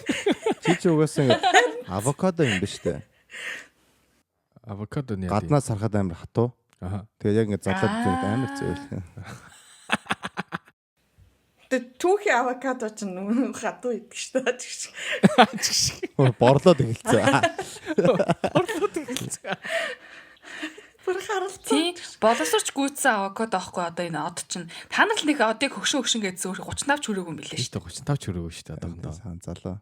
Speaker 1: дээ.
Speaker 3: Чи угаасаа ингээд авокадо юм ба шүү дээ.
Speaker 1: Авокадо нэ.
Speaker 3: Гаднаас харахад амар хатуу.
Speaker 1: Аха.
Speaker 3: Тэгээ яг ингээд задлаад үзээд амар зөөл.
Speaker 2: Тэг түүхий авокадо ч хатуу идэг шүү дээ.
Speaker 3: Борлоод эхэлсэн.
Speaker 2: Бүр харалцсан.
Speaker 4: Тийм боловсрч гүйцсэн авокадо аахгүй одоо энэ од чинь та нар л нэг одыг хөгшин гэж зөөр 30 навч хүрээгүй юм билээ шүү.
Speaker 1: 35 ч хүрээгүй шүү дээ одоохондоо.
Speaker 3: Сан залуу.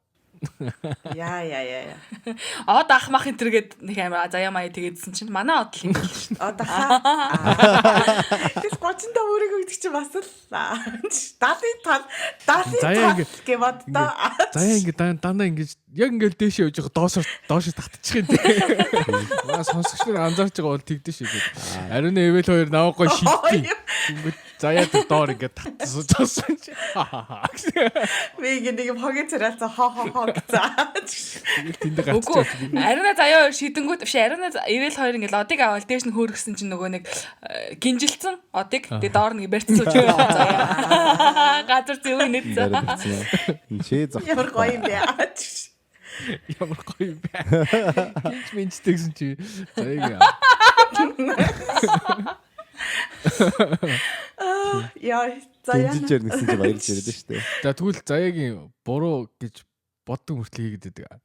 Speaker 2: Яа.
Speaker 4: Од ах мах энэ төргээд нэг амар заяа маяа тэгээдсэн чинь манай од л юм байна шүү.
Speaker 2: Одоо хаа. Тэс 30 та өөрийгөө гэдэг чи бас л 70 тал гэ боддоо.
Speaker 1: Заяа ингэ дандаа ингэ яг ингээл дээшээ явж байгаа доош татчих юм дээ. Маа сонсогч нар анзаарч байгаа бол тэгдэж шүү дээ. Ариун эвэл хоёр наваагүй шийдтий. Ингээд заяа доор ингээд татсан чи.
Speaker 2: Би нэг юм хогийн царайлцаа хоо
Speaker 1: Тэгэл тэнд гацчих.
Speaker 4: Ариуна заяа шидэнгүүт биш ариуна эвэл хоёр ингээл одыг аваад дээш нь хөөргсөн чинь нөгөө нэг гинжилсэн одыг тэгээ доор нэг барьцсан ч заяа. Газар зөв нэт.
Speaker 3: Чи зах.
Speaker 2: Ямар гоё юм бэ?
Speaker 1: Ямар гоё юм бэ? Гинж мэнчтэйгсэн чи. Заяа.
Speaker 2: Яа, заяа.
Speaker 3: Гинжижээр нэгсэн чи баярлж ирээд шүү дээ.
Speaker 1: За тэгвэл заяагийн буруу гэж боддог мөртлөө хийгээд байдаг.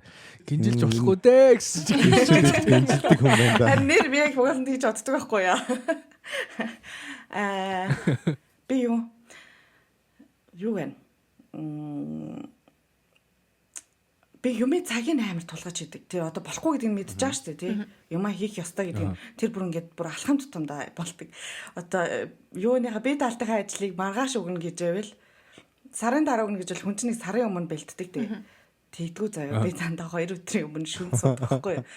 Speaker 1: Гинжилж болохгүй дээ гэсэн чи
Speaker 3: гинжилдэг хүн байна да.
Speaker 2: Харин нэр би яг угаасаа тийж боддог байхгүй яа. Би юу вэ? Би юмээ цагийн амар тулгаж идэг. Тэр одоо болохгүй гэдгийг мэдчихэж байгаа шүү дээ, тий. Юмаа хийх ёстой гэдгийг тэр бүр ингээд бүр алхам тутамдаа болдог. Одоо юуныхаа бие даалтынхаа ажлыг маргааш өгнө гэж байвал сарын дараа өгнө гэж бол хүн чинь сарын өмнө бэлддэг тий. Тэгдгүү заяа би дандаа 2 өдрийн өмнө шүн сууд байхгүй юу.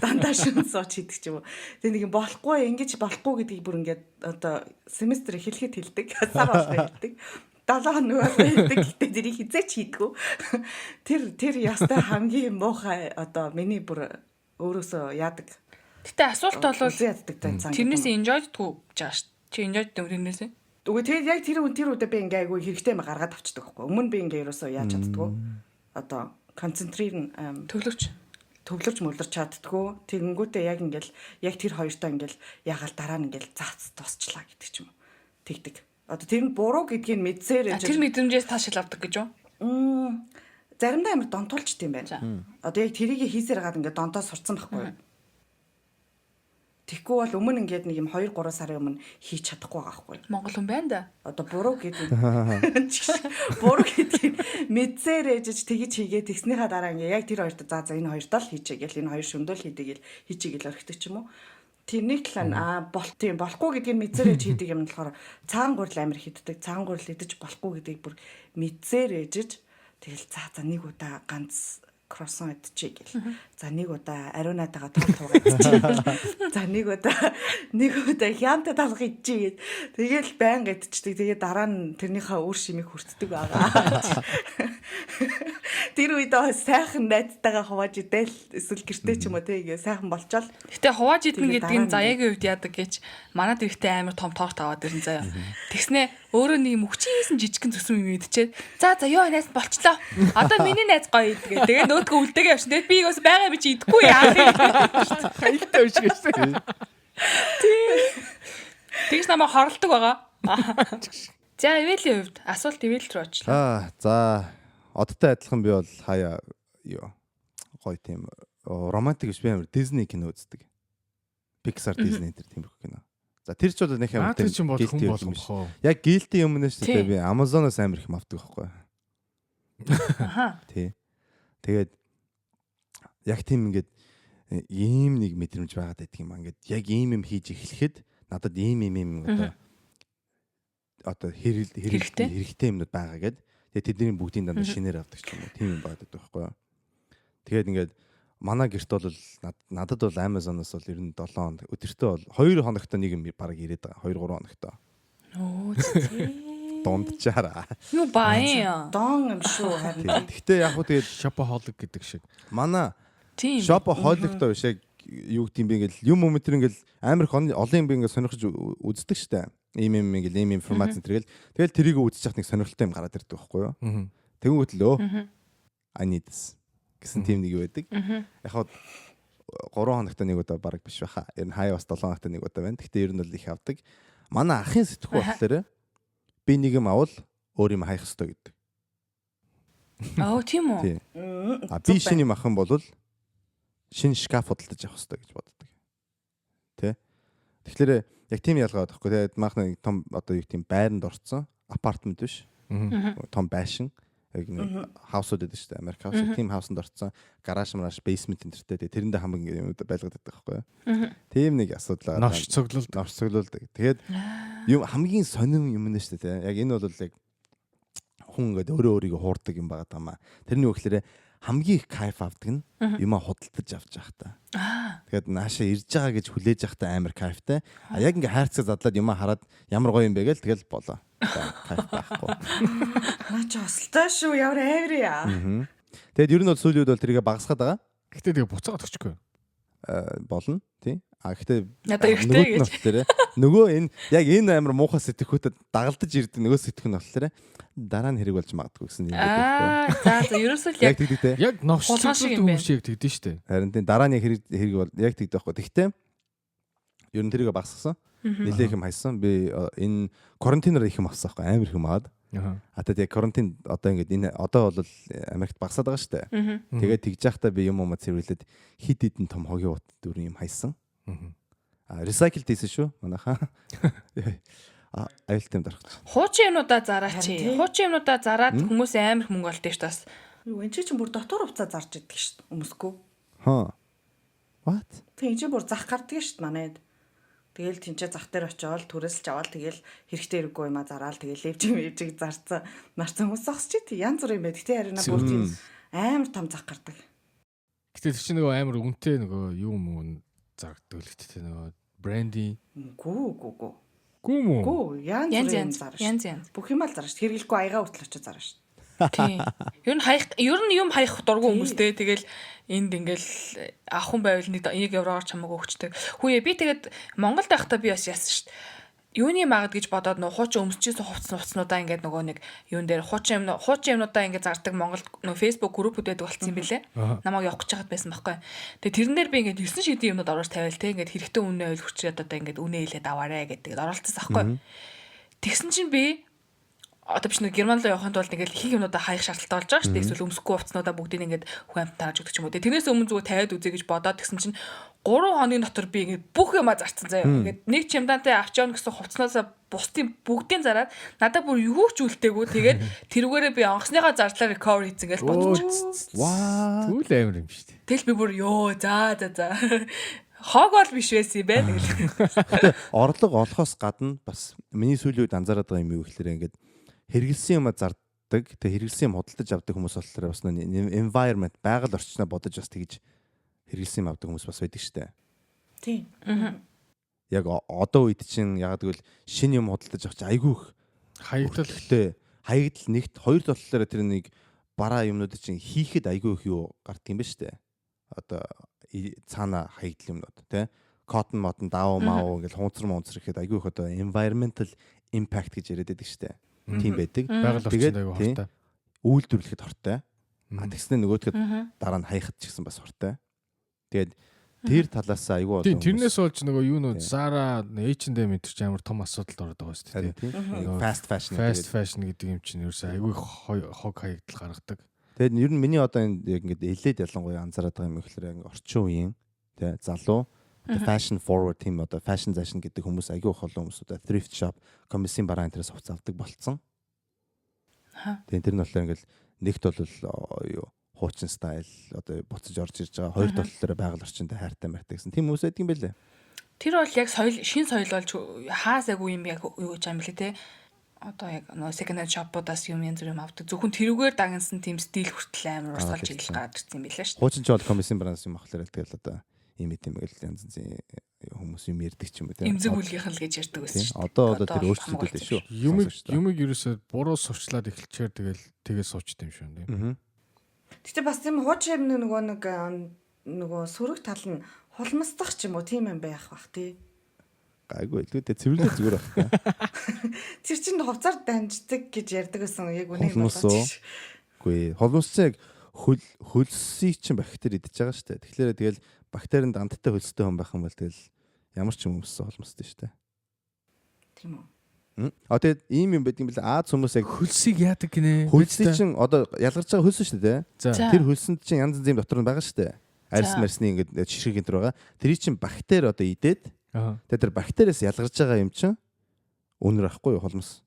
Speaker 2: Дандаа шүн сууч хийдэг ч юм уу. Тэгээ нэг болохгүй ингэж болохгүй гэдгийг бүр ингээд одоо семестр эхлэхэд хэлдэг. Сар болгоо хэлдэг. 7 хоног байдаг гэхдээ тэрийг хизээч хийдгүү. Тэр ястай хамгийн муухай одоо миний бүр өөрөөсөө яадаг.
Speaker 4: Гэтэ асуулт бол
Speaker 2: яддаг цаан.
Speaker 4: Тэрнээс enjoy-дгүй жааш. Чи enjoy-д тэрнээс?
Speaker 2: Үгүй тэр яг тэр үедээ би ингээ айгүй хэрэгтэй юм гаргаад авчдаг байхгүй. Өмнө би ингээ ерөөсөө яаж чаддгүй. Одоо концентрийн төвлөрч мөлөрч чаддгүй. Тэгэнгүүтээ яг ингээл яг тэр хоёртоо ингээл ягаал дараа нь ингээл заац тусчлаа гэдэг ч юм уу. Тэгдэг. Одоо тэр нь буруу гэдгийг мэдсээр
Speaker 4: тэр мэдрэмжээс таашаал авдаг гэж юу?
Speaker 2: Заримдаа амар донтуулчт юм байна. Одоо яг тэрийг хийсээр гаад ингээд донтоо сурцсан байхгүй юу? Тэгэхгүй бол өмнө ингээд нэг юм 2-3 сарын өмнө хийж чадахгүй байгаа байхгүй юу?
Speaker 4: Монгол хүн байна да.
Speaker 2: Одоо буруу гэдгийг мэдсээр ээжж тэгж хийгээ тэгснийхаа дараа ингээд яг тэр хоёрт за энэ хоёрт л хийчихэ гэл энэ хоёр шөндөл хийдэг гэл хийчихэ гэл орхидог ч юм уу. Тэрнийг талаа тийм болохгүй гэдгийг мэдсээр ээж хийдэг юм болохоор цагаан гурил амир хийддэг. Цагаан гурил идэж болохгүй гэдгийг бүр мэдсээр ээжж тэгэл за нэг удаа ганц кроссон идчихье гэл. За нэг удаа ариунатайгаа тулгай идчихье. За нэг удаа хянта талх идчихье гэд. Тэгэл байнга идчихдэг. Тэгээ дараа нь тэрнийхээ үр шимийг хүртдэг байгаа. Тэр үед сайхан найзтайгаа хувааж идэл эсвэл гэртээ ч юм уу тэгээ сайхан болчоод.
Speaker 4: Гэтэ хувааж идэх гэдгийг заяагийн үед яадаг гэж манад ихтэй амар том торт аваад ирэн заяа. Тэгснэ өөрөө нэг мөчийсэн жижигхэн зүсрэм юм идчихээд за ёо найз болчлоо. Одоо миний найз гоё идгээ. Тэгээ нөөдгөө үлдээгээ явчихсан. Тэгээд би бас байгаа би чи идэхгүй яах вэ?
Speaker 1: Хайлтаа биш гэсэн.
Speaker 4: Тэгж намайг хорлдог байгаа. За Эвэлийн хувьд асуулт Эвэл рүү очлаа.
Speaker 3: За одтой адилхан би бол хаяа юу гоё тийм романтик биш би амар Disney кино үздэг. Pixar Disney тэр тиймэрхүү кино. За тэр ч бол нэг амар
Speaker 1: тэр чинь бол хүн
Speaker 3: guilty юм
Speaker 1: болгох
Speaker 3: биш.
Speaker 1: уу.
Speaker 3: Яг guilty юм нэ шүү дээ би Amazon-оос амар их авдаг байхгүй.
Speaker 4: Аха.
Speaker 3: Тий. Тэгээд яг тийм ингээд ийм нэг мэдрэмж байгаад байдаг юм. Ингээд яг ийм юм хийж эхлэхэд надад ийм одоо хэрэгтэй юмнууд байгаа гэд. Тэгээд тэдний бүгдийн дандаа шинээр авдаг ч юм уу. Тийм юм байгаад байдаг байхгүй. Тэгээд ингээд манай гэрт бол надад бол Amazon-оос бол ер нь 7 хоног өдөртөө бол 2 хоногт нэг юм баг ирээд байгаа. 2 3 хоногт.
Speaker 4: Оо тий.
Speaker 3: Дундчаараа.
Speaker 4: Юу баа.
Speaker 2: Дон юм шүү харин.
Speaker 3: Гэхдээ яг хөө тэгээд
Speaker 1: Shopaholic гэдэг шиг.
Speaker 3: манай
Speaker 4: Тийм.
Speaker 3: Shopaholic-тай биш яг юу гэдэг юм бэ ингээл юм өмтер ингээл амар их олон юм би ингээл сонирхож үздэг штэ. Ийм информац зэрэгэл тэгэл тэрийг үзэж яхад нэг сонирхолтой юм гараад ирдэг байхгүй юу? Тэнгүүт лөө. I need this гэсэн тийм нэг байдаг. Яг хаа 3 хоногт нэг удаа баг биш баха. Ер нь хаяа бас 7 хоногт нэг удаа байна. Гэхдээ ер нь бол их авдаг. Манай ахын сэтгхүү болохоор би нэг юм авал өөр юм хаях хэрэгтэй гэдэг.
Speaker 4: Оо тийм үү.
Speaker 3: Тий. Би шинэ юм авах юм бол шинэ шкаф худалдаж авах хэрэгтэй гэж боддог. Тэ? Тэгэхээр яг тийм ялгаа байхгүй. Тэгээд маахны том одоо юу тийм байранд орцсон апартмент биш. Том байшин. Яг нэг хаусууд гэдэг шүү дээ. Америк хаус. Тийм хаусанд орцсон гараж мараш бейсмент энтертэй. Тэрэндээ хамгийн юм байлгаад байдаг байхгүй. Тийм нэг асуудал.
Speaker 1: Навч цоглуулдаг.
Speaker 3: Тэгээд юм хамгийн сонирм юм нэ шүү дээ. Яг энэ бол яг хүн ингээд өөрөө өөрийгөө хуурдаг юм байгаа даа. Тэрний үгээр хамгийн их кайф авдаг нь юмаа худалдаж авч явах та. Тэгээд наашаа ирж байгаа гэж хүлээж явах та амар кайфтай. Яг ингээ хайрцаг задлаад юмаа хараад ямар гоё юм бэ гээл тэгэл болоо. Кайф байхгүй.
Speaker 2: Наа ч хосолтой шүү. Ямар авир яа.
Speaker 3: Тэгээд ер нь бол сүүлийн үед бол тэрийгэ багасгаад байгаа.
Speaker 1: Гэтэ тэгээ буцаагаад өчгүй.
Speaker 3: Болно тий. Гэхдээ
Speaker 4: Надаа ихтэй гэж.
Speaker 3: нөгөө энэ яг энэ амар муухай сэтгэхүйтэд дагалдаж ирдэг нөгөө сэтгэх нь болохоор дараа нь хэрэг болж магадгүй гэсэн юм байдаг.
Speaker 4: За ерөөсөө
Speaker 3: Яг тэгдэгтэй.
Speaker 1: Яг новшчлууд юм шиг тэгдэж штэ.
Speaker 3: Харин тийм дараа нь хэрэг бол яг тэгдэх байхгүй. Гэхдээ ер нь тэрийгэ багасгасан. Нилээх юм хайсан. Би энэ карантинаар их юм авсан байхгүй. Амар их юм аваад. Тэгээд яг карантин одоо ингээд энэ одоо бол Америкт багасаад байгаа штэ. Тэгээд тэгж яхтаа би юм цэвэрлээд хид хидэн том хогийн ут дөрөв юм хайсан. Recycle хийсэн шүү манайхаа. Аюултай юм дарах.
Speaker 4: Хуучин юмнуудаа зараач. Хуучин юмнуудаа зараад хүмүүс амар их мөнгө олдсон ш тас.
Speaker 2: Юу энэ чинь бүр дотор хувцас зарж идэг шүү дээ. Өмсгөө.
Speaker 3: What?
Speaker 2: Тэг энэ чинь бүр зах гардаг шүү дээ манайд. Тэгэл тэнцээ зах дээр очиод түрээсэлж аваад тэгэл хэрэгтэй хэрэггүй юмаа зараал тэгэл левжиг зарцсан. Нарцсан хүмүүс зогсч тий янз бүр юм байд. Гэтэ харина бүр тийм амар том зах гардаг.
Speaker 1: Гэтэ тэр чинь нөгөө амар үнэтэй нөгөө юу мөн зардаг л гэтэ нөгөө бренди.
Speaker 2: Гүү.
Speaker 1: Гүү мүү.
Speaker 2: Гүү янз бүр зарж.
Speaker 4: Янз.
Speaker 2: Бүх юм ал зарж. Хэрэглэхгүй аяга хүртэл очиж зарж шүү.
Speaker 4: Тийм. Ер нь юм хаях дургу хүмүүстэй. Тэгэл энд ингээл авах хүн байвал 1 евроор чамаагүй өгчдөг. Хүүе би тэгээд Монголд байхдаа би бас яасан шүү дээ. Юуны магад гэж бодоод нөө хуучин өмсчихсэн хувцснуудаа ингээд нөгөө нэг юун дээр хуучин юмнуудаа ингээд зардаг Монголд нөө Facebook группүүд байдаг болсон юм билэ. Намайг явах гэж байгаад байсан байхгүй. Тэгээ тэрэн дээр би ингээд 9 шидийн юмнууд оруулж тавиал те ингээд хэрэгтэй үнэ ойлгочиад одоо ингээд үнэ хэлээд аваарэ гэдэг оролцсон байхгүй. Тэгсэн чинь би одоо биш нэг Герман руу явахын тулд ингээд их юмнуудаа хаях шаардлагатай болж байгаа шүү дээ. Эсвэл өмсөхгүй хувцснуудаа бүгдийг ингээд хүн амт тааж өгдөг ч юм уу. Тэрнээс өмнө зүгээр тавиад үзье гэж бодоод тэгсэн чинь 3 хоногийн дотор би ингээд бүх юмаа зарцсан заяа. Ингээд нэг чемдантай авч явна гэсэн хувцснаасаа бусдын бүгдийн зараад надад бүр юу ч үлдээгүй. Тэгээд тэрүүгээрээ би онгоцныхаа зардлаар recover хийцэн гэж бодчих.
Speaker 3: Ваа.
Speaker 1: Түл амар юм шүү дээ.
Speaker 4: Тэгэл би бүр ёо за. Хог бол биш байсан юм байна гэл.
Speaker 3: Орлого олохоос гадна бас миний сүүлийн үед анзаараад байгаа юм юу гэхээр ингээд хэрэгэлсэн юм зардаг. Тэг хэрэгэлсэн юм худалдаж авдаг хүмүүс болохоор бас environment байгаль орчноо бодож бас тэгж хэрэгэлсэн юм авдаг хүмүүс бас байдаг штэ.
Speaker 2: Тийм.
Speaker 3: Яг одоо үед чинь яг гэвэл шинэ юм худалдаж авч айгүй их хаягдал нэгт хоёр талаараа тэр нэг бараа юмнууд чинь хийхэд айгүй их юу гардаг юм ба штэ. Одоо цаана хаягдал юмнууд тий cotton modern даав маа ингээл хунцар ихэд айгүй их одоо environmental impact гэж яриад байдаг штэ. Тийм байдаг.
Speaker 1: Байгаль орчинд айгүй хортой.
Speaker 3: Үйлдвэрлэхэд хортой. Тэгснэ нөгөөдгөд дараа нь хаяхад ч гэсэн бас хортой. Тэгээд Тэр талаас айгүй болоо.
Speaker 1: Тэрнээс болж нөгөө юу нөө Zara, H&M энэ ч амар том асуудалд ороод байгаа шүү дээ.
Speaker 3: Fast fashion
Speaker 1: гэдэг юм чинь ерөөсөө айгүй хог хаягдал гаргадаг.
Speaker 3: Тэгээд ер нь миний одоо энэ яг ингээд элээд ялангуяа анзаараад байгаа юм ихлээр ингээд орчин үеийн тий залуу fashion forward team одоо fashion fashion гэдэг хүмүүс айгүй их олон хүмүүс одоо thrift shop, комиссийн бараа энэ төрөөс хувц авдаг болцсон. Тэгээд тэр нь болохоор ингээд нэгт бол юу хуучин стайл одоо буцаж орж ирж байгаа. Хоёр талаараа байгаль орчинд хайртай мартай гэсэн. Тийм хүмүүс байдаг юм байлээ.
Speaker 4: Тэр бол яг шин соёл болж хаасаагүй юм яг юу гэж юм бэлээ те. Одоо яг нөө second hand shop-удаас юм янз бүр юм авдаг. Зөвхөн тэрүүгээр дагнасан тийм стил хүртэл амар урсгалж ирэл гарч ирсэн юм билээ шүү.
Speaker 3: Хуучин ч бол комиссийн бараас юм ахлаар тэгэл одоо юм ийм л янз янзын хүмүүс юм ярьдаг ч юм уу те.
Speaker 4: Имзэг үлгийнх нь л гэж ярьдаг байсан шүү.
Speaker 3: Одоо тэр өөрчлөлттэй шүү.
Speaker 1: Юмыг ерөөсөө буруу сурчлаад эхэлчихээр тэгэл суучт юм шүү дээ.
Speaker 2: Гэтэ бас тийм хуучин нөгөө сөрөг тал нь хулмсдах ч юм уу тийм юм байх бах тий.
Speaker 3: Гайгүй илүүтэй цэвэрлэх зүгээр байна.
Speaker 2: Тэр чинь хувцаар данждаг гэж ярьдаг гэсэн яг үнийг болооч.
Speaker 3: Үгүй холмсцыг хөлсийг чинь бактери идэж байгаа шүү дээ. Тэгэхээр тэгэл бактерийн дандтай хөлстэй хүн байх юм бол тэгэл ямар ч юм өмссөн холмстой шүү дээ.
Speaker 2: Тийм үү.
Speaker 3: Тэгээд ийм юм байдаг юм бэл Аз хүмүүс яг
Speaker 1: хөлсийг яадаг гинэ.
Speaker 3: Хөлсийг чинь одоо ялгарч байгаа хөлс шүү дээ. Тэр хөлсөнд чинь янз янзын дотор нь байгаа шүү дээ. Арьс марсны ингээд шишиг энэ төр байгаа. Тэрий чинь бактери одоо идээд тэгээд тэр бактериас ялгарч байгаа юм чинь өнөр ахгүй юу холмос.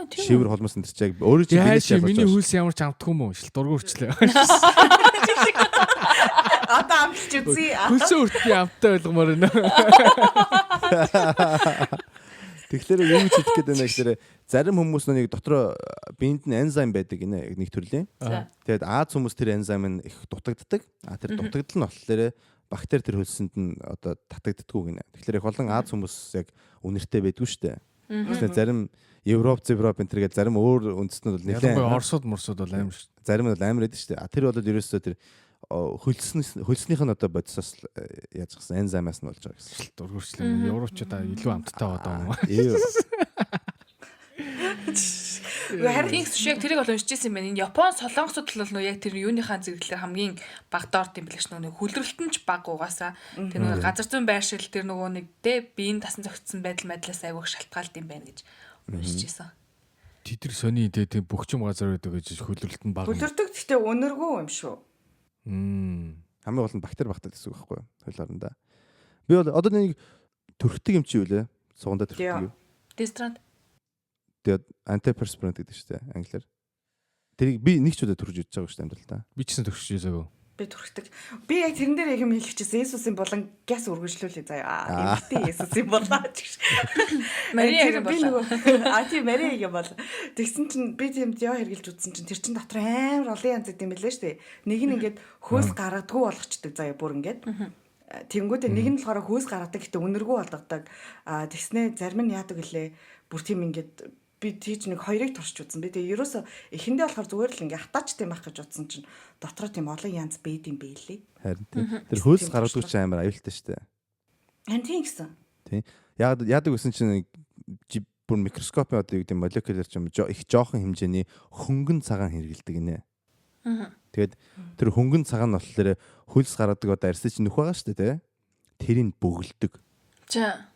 Speaker 4: Тийм.
Speaker 3: Шивэр холмос энэ чинь яг өөрөө чинь
Speaker 1: бинээс ялгарч. Миний хөлс ямар ч амтгүй юм уу? Дургуурчлаа.
Speaker 2: Одоо амтч үзье.
Speaker 1: Хөлсөө үртний амттай ойлгомоор байна.
Speaker 3: Тэгэхээр юу ч хэлэх гээд байна гэхээр зарим хүмүүс нэг дотроо биед нь энзим байдаг гинэ нэг төрлийн. Тэгээд Аз хүмүүс тэр энзим нь их дутагддаг. Тэр дутагдал нь болохоор бактери тэр хөлсөнд нь одоо татагддаггүй гинэ. Тэгэхээр их олон Аз хүмүүс яг үнэртэй байдгүй шүү дээ. Тэгэхээр зарим Европ энэ төргээд зарим өөр үндэстнүүд бол нэлээд
Speaker 1: Оросууд морсууд бол амар шүү.
Speaker 3: Зарим нь бол амар байдаг шүү дээ. Тэр бол ерөөсөө тэр хөлснийх нь одоо бодисоос яаж гисэн энзимаас нь болж байгаа гэсэн.
Speaker 1: Дургуурчлаа. Европчуудаа илүү амттай байгаа юм.
Speaker 4: Харин шиг тэрийг бол уншижсэн юм байна. Энэ Япон солонгосууд бол нөө яг тэр юуныхаа зэрэглэлээр хамгийн багад орд юм билээ ш нөө хөлрөлтөн ч баг угаасаа. Тэр нөгөө газар зүйн байршил тэр нөгөө нэг дэ биеийн тасан зөгцсөн байдлаас айвуух шалтгаалт юм байна гэж уншижсэн.
Speaker 1: Тэдэр сони идэ бөхчм газар байдаг гэж хөлрөлтөн баг.
Speaker 2: Хөлрөлтөг гэхдээ өнөргүй юм шүү.
Speaker 3: Хамгийн гол нь бактери багтаад гэсэн үг байхгүй юу? Хойлоороо. Би бол одоо нэг төрхтөг юм чи юу лээ? Сугандаа төрхтөг юу?
Speaker 4: Дестранд.
Speaker 3: Тэгээд antiperspirant гэдэг шүү дээ англиар. Тэрийг би нэг ч удаа төрж үзэж байгаа шүү дээ амьдралдаа.
Speaker 1: Би ч гэсэн төрж үзээгүй.
Speaker 2: Би төрхтөг. Би яг тэрэн дээр яг юм хэлчихсэн. Есүсийн болон гяс үргэлжлүүлээ заяа. Эмэгтэй Есүсийн болоо гэж.
Speaker 4: Мария
Speaker 2: би нөгөө тийм Мария бол. Тэгсэн чинь би тийм яа хэрглэж үзсэн чинь тэр чин дотор амар олон янз гэдэм билээ шүү дээ. Нэг нь ингээд хөөс гаргадгүй болгочдөг заяа бүр ингээд. Тэнгүүдээ нэг нь болохоор хөөс гаргадаг гэхдээ үнэргүй болгодог. Тэгснээ зарим нь яадаг гэлээ. Бүр тийм ингээд би тийж нэг хоёрыг туршиж үзсэн. Би тэгээ ерөөсө эхэндээ болохоор зүгээр л ингээ хатаачтай байх гэж утсан чинь дотроо тийм олон янз байд юм бэлээ.
Speaker 3: Харин тэр хөөс гаргадаг ч амар аюултай шүү дээ.
Speaker 2: Харин тийм гэсэн.
Speaker 3: Тийм. Яадаг гэсэн чинь бүр микроскопын одоо юу гэдэг молекулер ч юм их жоохон хэмжээний хөнгөн цагаан хэрэгэлдэг нэ. Тэгээд тэр хөнгөн цагаан нь болохоор хөлс гаргадаг одоо арьс чинь нөх байгаа шүү дээ, тэ. Тэрийг бөглөдөг.
Speaker 4: За.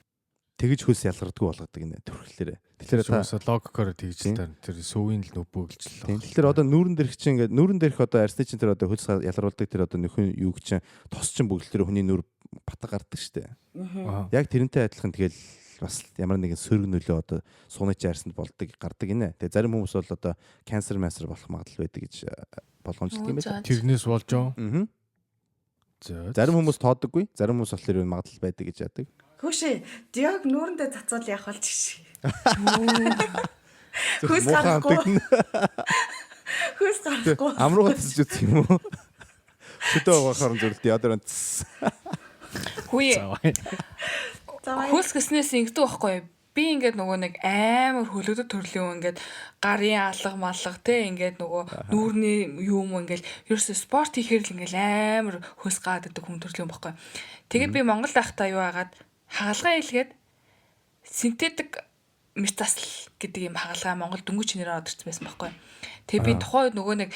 Speaker 3: Тэгэж хөлс ялгардаггүй болгодог нэ төрхлөөрэ. Тэгэхээр
Speaker 1: та логикоор тэгж л тэр сүүгийн л нөбөглж л.
Speaker 3: Тэгэхээр одоо нүүрэн дээрх чинь ингээд нүүрэн дээрх одоо арьсны чинь тэр одоо хөлс ялгаруулдаг тэр одоо нөхөн юу гэж чинь тос чинь бөглөлтөр хүний нүур батга гардаг штэ. Яг тэрнтэй адилхан тэгэл бас ямар нэгэн сөрөг нөлөө одоо сууны чинь арьсанд болдог гардаг гинэ. Тэгээ зарим хүмүүс бол одоо канцер байдаг гэж болгоомжлдог юм байна.
Speaker 1: Тэрнээс болж аа.
Speaker 3: Зарим хүмүүс тоодоггүй, зарим хүмүүс болохоор магадлал байдаг гэж яадаг.
Speaker 2: Хөөшөө, диаг нүүрэндээ цацвал яах вэ чи? Хөөс гарахгүй. Хөөс гарахгүй.
Speaker 3: Амруу цэцэж үзэх юм уу? Шүдөө гахаар зүрэлт ядаар энэ.
Speaker 4: Хүй. Хөөс гэснээс ингэдэг байхгүй юу? Би ингээд нөгөө нэг амар хөлөгдөд төрлийн ингээд гарын алга малга те ингээд нөгөө нүүрний юм ингээд ерөөсө спорт хийхээр л ингээд амар хөөс гаадаг хүн төрлийн байхгүй. Тэгээд би Монгол байхдаа юу агаад хаалгаа илгээд синтетик мэс засал гэдэг юм хагалгаа Монгол дөнгөж чинээрээ орж ирсэн байсан байхгүй. Тэгээ би тухайн үед нөгөө нэг